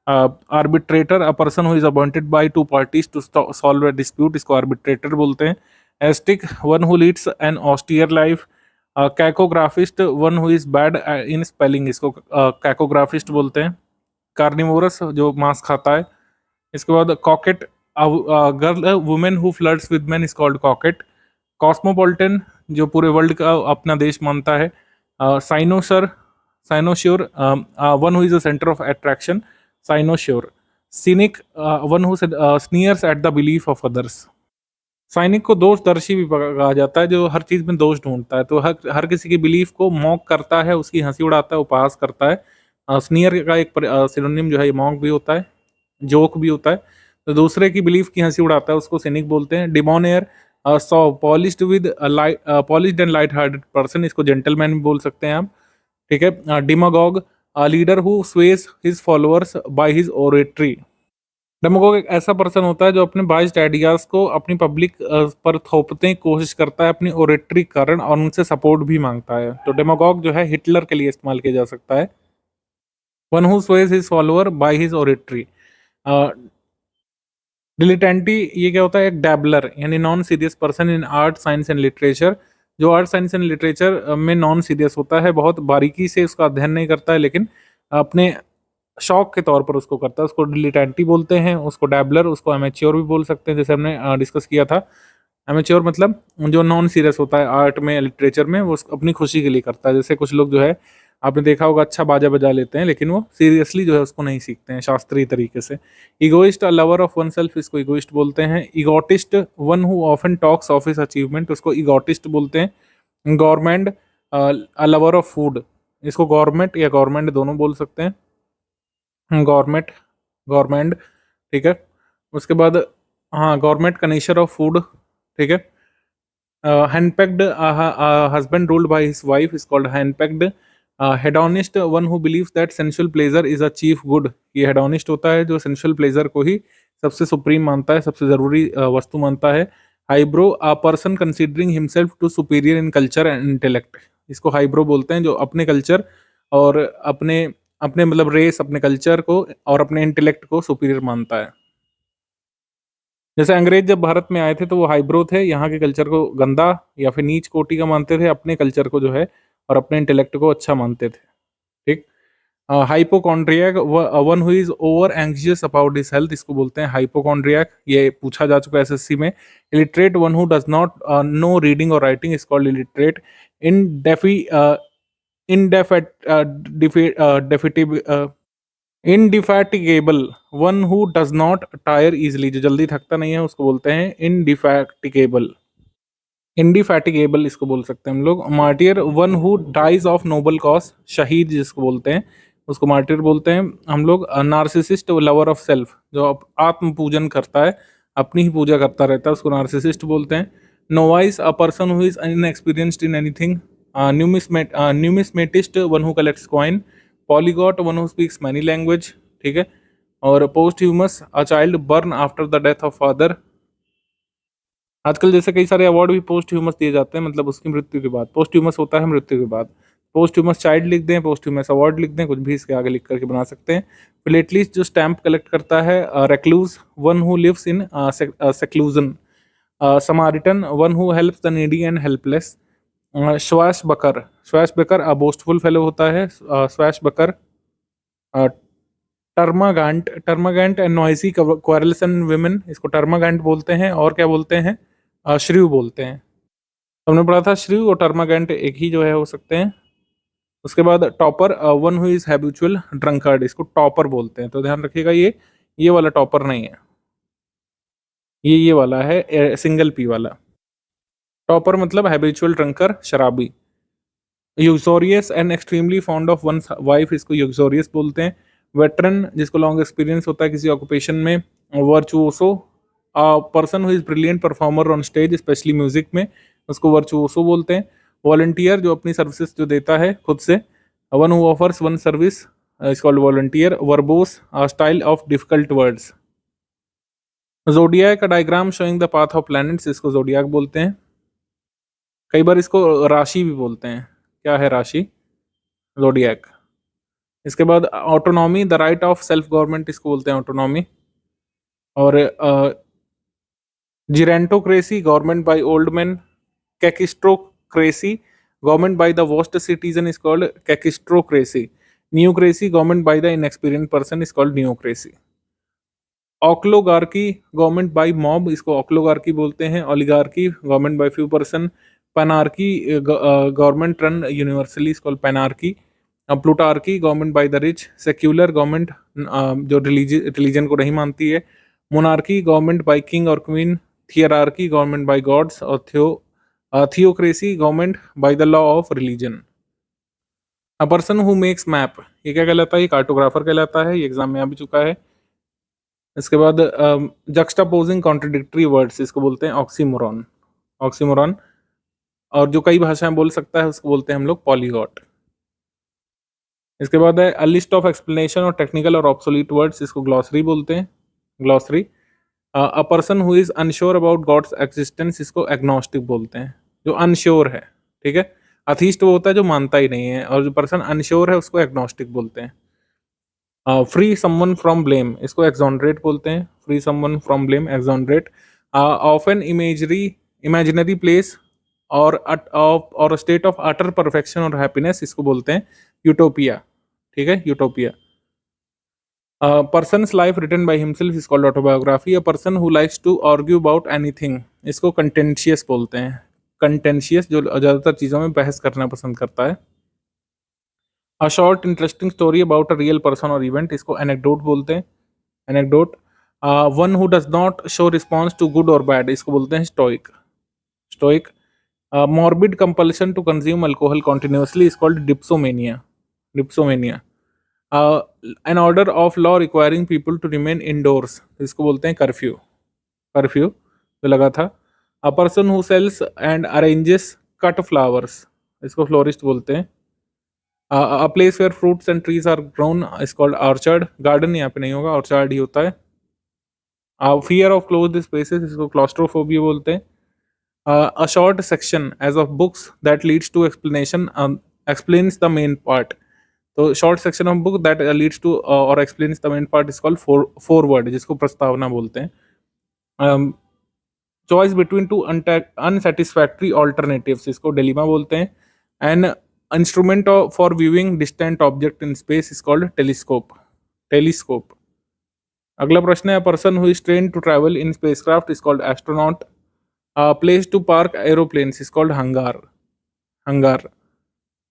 Arbitrator a person who is appointed by two parties to solve a dispute, इसको आर्बिट्रेटर बोलते हैं। Ascetic one who leads an austere life. Cacographist one who is bad in spelling, इसको cacographist बोलते हैं। Carnivorous जो मांस खाता है। इसके बाद coquette girl women who flirts with man is called coquette. Cosmopolitan जो पूरे वर्ल्ड का अपना देश मानता है। Cynosure cynosure one who is the centre of attraction, cynosure. Cynic one who sneers at the belief of others. Cynic को दोषदर्शी भी कहा जाता है, जो हर चीज़ में दोष ढूंढता है, तो हर किसी की बिलीफ को मॉक करता है, उसकी हंसी उड़ाता है, उपहास करता है। स्नीयर का एक सिनोनिम जो है मॉक भी होता है, जोक भी होता है, तो दूसरे की बिलीफ की हंसी उड़ाता है उसको सिनिक बोलते हैं। Debonair so polished with polished and light hearted person, इसको जेंटलमैन भी बोल सकते हैं आप, ठीक है। Demagogue leader who sways his followers by his oratory. Demagogue एक ऐसा पर्सन होता है जो अपने बाइस्ड आइडियाज को अपनी पब्लिक पर थोपने की कोशिश करता है अपनी ओरेटरी कारण, और उनसे सपोर्ट भी मांगता है, तो डेमागोग जो है हिटलर के लिए इस्तेमाल किया जा सकता है। One who sways his follower by his oratory. Dilettante ये क्या होता है, एक डैबलर यानी non serious person in art science and literature, जो आर्ट साइंस एंड लिटरेचर में नॉन सीरियस होता है, बहुत बारीकी से उसका अध्ययन नहीं करता है, लेकिन अपने शौक के तौर पर उसको करता है, उसको डिलिटेंटी बोलते हैं। उसको डैबलर, उसको एमेच्योर भी बोल सकते हैं, जैसे हमने डिस्कस किया था। एमेच्योर मतलब जो नॉन सीरियस होता है आर्ट में, लिटरेचर में, वो अपनी खुशी के लिए करता है। जैसे कुछ लोग जो है आपने देखा होगा अच्छा बाजा बजा लेते हैं, लेकिन वो सीरियसली जो है उसको नहीं सीखते हैं शास्त्रीय तरीके से। Egoist a lover of one self, इसको इगोइस्ट बोलते हैं। Egotist one who often talks of his achievement, उसको इगोटिस्ट बोलते हैं। Gourmand a lover of food, इसको गवर्नमेंट या गवर्नमेंट दोनों बोल सकते हैं। गवर्नमेंट गवर्नमेंट, ठीक है। उसके बाद हाँ, गवर्नमेंट का नेचर ऑफ फूड, ठीक है। Henpecked husband ruled by his wife is called henpecked. Hedonist one who believes that sensual pleasure is a chief good, ये हेडोनिस्ट होता है जो सेंसुअल प्लेजर को ही सबसे सुप्रीम मानता है, सबसे ज़रूरी वस्तु मानता है। Highbrow a person considering himself to superior in culture and intellect, इसको हाइब्रो बोलते हैं, जो अपने कल्चर और अपने अपने मतलब रेस, अपने कल्चर को और अपने इंटेलेक्ट को सुपीरियर मानता है। जैसे अंग्रेज जब भारत में आए थे तो वो हाइब्रो थे, यहाँ के कल्चर को गंदा या फिर नीच कोटि का मानते थे, अपने कल्चर को जो है और अपने इंटेलेक्ट को अच्छा मानते थे, ठीक। Hypochondriac one who is over anxious about his health, इसको बोलते हैं हाइपोकॉन्ड्रियक, ये पूछा जा चुका है एसएससी में। Illiterate one who does not know reading और writing is called illiterate. In defy indefatigable one who does not tire easily, जो जल्दी थकता नहीं है उसको बोलते हैं इनडिफैटिगेबल। इनडिफैटिगेबल इसको बोल सकते हैं हम लोग। Martyr one who dies of noble cause, शहीद जिसको बोलते हैं उसको मार्टियर बोलते हैं हम लोग। नार्सिसिस्ट लवर ऑफ सेल्फ, जो आत्म पूजन करता है, अपनी ही पूजा करता रहता है, उसको नार्सिसिस्ट बोलते हैं। Novice a person who is inexperienced in anything. Numismatist one who collects coin. Polyglot one who speaks many language, ठीक है। और posthumous a child born after the death of father. आजकल जैसे कई सारे अवार्ड भी पोस्ट ह्यूमस दिए जाते हैं, मतलब उसकी मृत्यु के बाद, पोस्ट ह्यूमस होता है मृत्यु के बाद। पोस्ट ह्यूमस चाइल्ड लिख दें, पोस्ट ह्यूमस अवार्ड लिख दें, कुछ भी इसके आगे लिख करके बना सकते हैं। फिलेटलिस्ट जो स्टैंप कलेक्ट करता है। Recluse one who lives in seclusion. Samaritan one who helps the needy and helpless. Swashbuckler, swashbuckler a boastful fellow होता है, swashbuckler. Termagant, termagant and noisy quarrelsome women, इसको termagant बोलते हैं, और क्या बोलते हैं, श्रीव बोलते हैं। हमने पढ़ा था श्रीव और टर्मागेंट एक ही जो है हो सकते हैं। उसके बाद topper, one who is habitual drunkard, इसको टॉपर बोलते हैं। तो ध्यान रखिएगा ये वाला टॉपर नहीं है, ये वाला है सिंगल पी वाला। टॉपर मतलब हैबिचुअल ड्रंकर, शराबी। Uxorious and extremely fond of one wife, इसको यूक्सोरियस बोलते हैं। वेटरन, जिसको लॉन्ग एक्सपीरियंस होता है किसी ऑक्यूपेशन में। Virtuoso, person who is brilliant performer on stage specially music में, उसको वर्चुओसो बोलते हैं। वॉलंटियर, जो अपनी सर्विसेज जो देता है खुद से। One who offers one service is called volunteer. Verbose, style of difficult words. जोडियाक, diagram showing the path of planets, इसको जोडियाक बोलते हैं। कई बार इसको राशि भी बोलते हैं। क्या है राशि? जोडियाक। इसके बाद autonomy, the right of self government, इसको बोलते हैं ऑटोनॉमी। और gerontocracy, government by old man. Kakistocracy, government by the worst citizen, is called kakistocracy. Neocracy, government by the inexperience person, is called neocracy. ऑक्लोगार्की, government by mob, इसको ऑक्लोगार्की बोलते हैं। Oligarchy, government by few person. Panarchy, government run universally, is called panarchy. Plutarchy, government by the rich. Secular, government जो religion को नहीं मानती है। मोनार्की, गवर्नमेंट बाय किंग और queen. Thearchy, government by gods. और theocracy, government by the law of religion. A person who makes map, ये क्या कहलाता है? ये कार्टोग्राफर कहलाता है। ये एग्जाम में आ भी चुका है। इसके बाद जक्स्टापोजिंग कॉन्ट्रडिक्टरी वर्ड्स, इसको बोलते हैं ऑक्सीमोरॉन। ऑक्सीमोरॉन, और जो कई भाषाएं बोल सकता है उसको बोलते हैं हम लोग पॉलीगॉट। इसके बाद है अ लिस्ट ऑफ एक्सप्लेनेशन और टेक्निकल और ऑब्सोलीट वर्ड्स, इसको ग्लॉसरी बोलते हैं। Glossary. A person who is unsure about God's existence, इसको एग्नोस्टिक बोलते हैं, जो अनश्योर है। ठीक है, अथीस्ट वो होता है जो मानता ही नहीं है, और जो पर्सन अनश्योर है उसको एग्नोस्टिक बोलते हैं। फ्री समवन फ्रॉम ब्लेम, इसको एक्सोनरेट बोलते हैं। Free someone from blame, exonerate. Of an imaginary place और स्टेट ऑफ अटर परफेक्शन और हैप्पीनेस, इसको बोलते हैं यूटोपिया। ठीक है, utopia. Person's life written by himself is called autobiography. A person who likes to argue about anything, इसको contentious बोलते हैं। कंटेंशियस, जो ज़्यादातर चीज़ों में बहस करना पसंद करता है। A short interesting story about a real person और इवेंट, इसको एनेक्डोट बोलते हैं। Anecdote. One who does not show response to good और बैड, इसको बोलते हैं stoic. Stoic. Morbid compulsion to consume alcohol continuously is called dipsomania. Dipsomania. An order of law requiring people to remain indoors, इसको बोलते हैं curfew. Curfew जो लगा था। A person who sells and arranges cut flowers, इसको florist बोलते हैं। A place where fruits and trees are grown is called orchard. Garden यहाँ पे नहीं होगा, ऑर्चर्ड ही होता है। फियर ऑफ क्लोज्ड स्पेसेस, इसको क्लॉस्ट्रोफोबिया बोलते हैं। A short section as of books that leads to explanation explains the main part, तो short section of book that leads to or explains the main part is called foreword, जिसको प्रस्तावना बोलते हैं। choice between two unsatisfactory alternatives, इसको dilemma बोलते हैं। an instrument for viewing distant object in space is called telescope। telescope। अगला प्रश्न है, a person who is trained to travel in spacecraft is called astronaut। place to park aeroplanes is called hangar। hangar।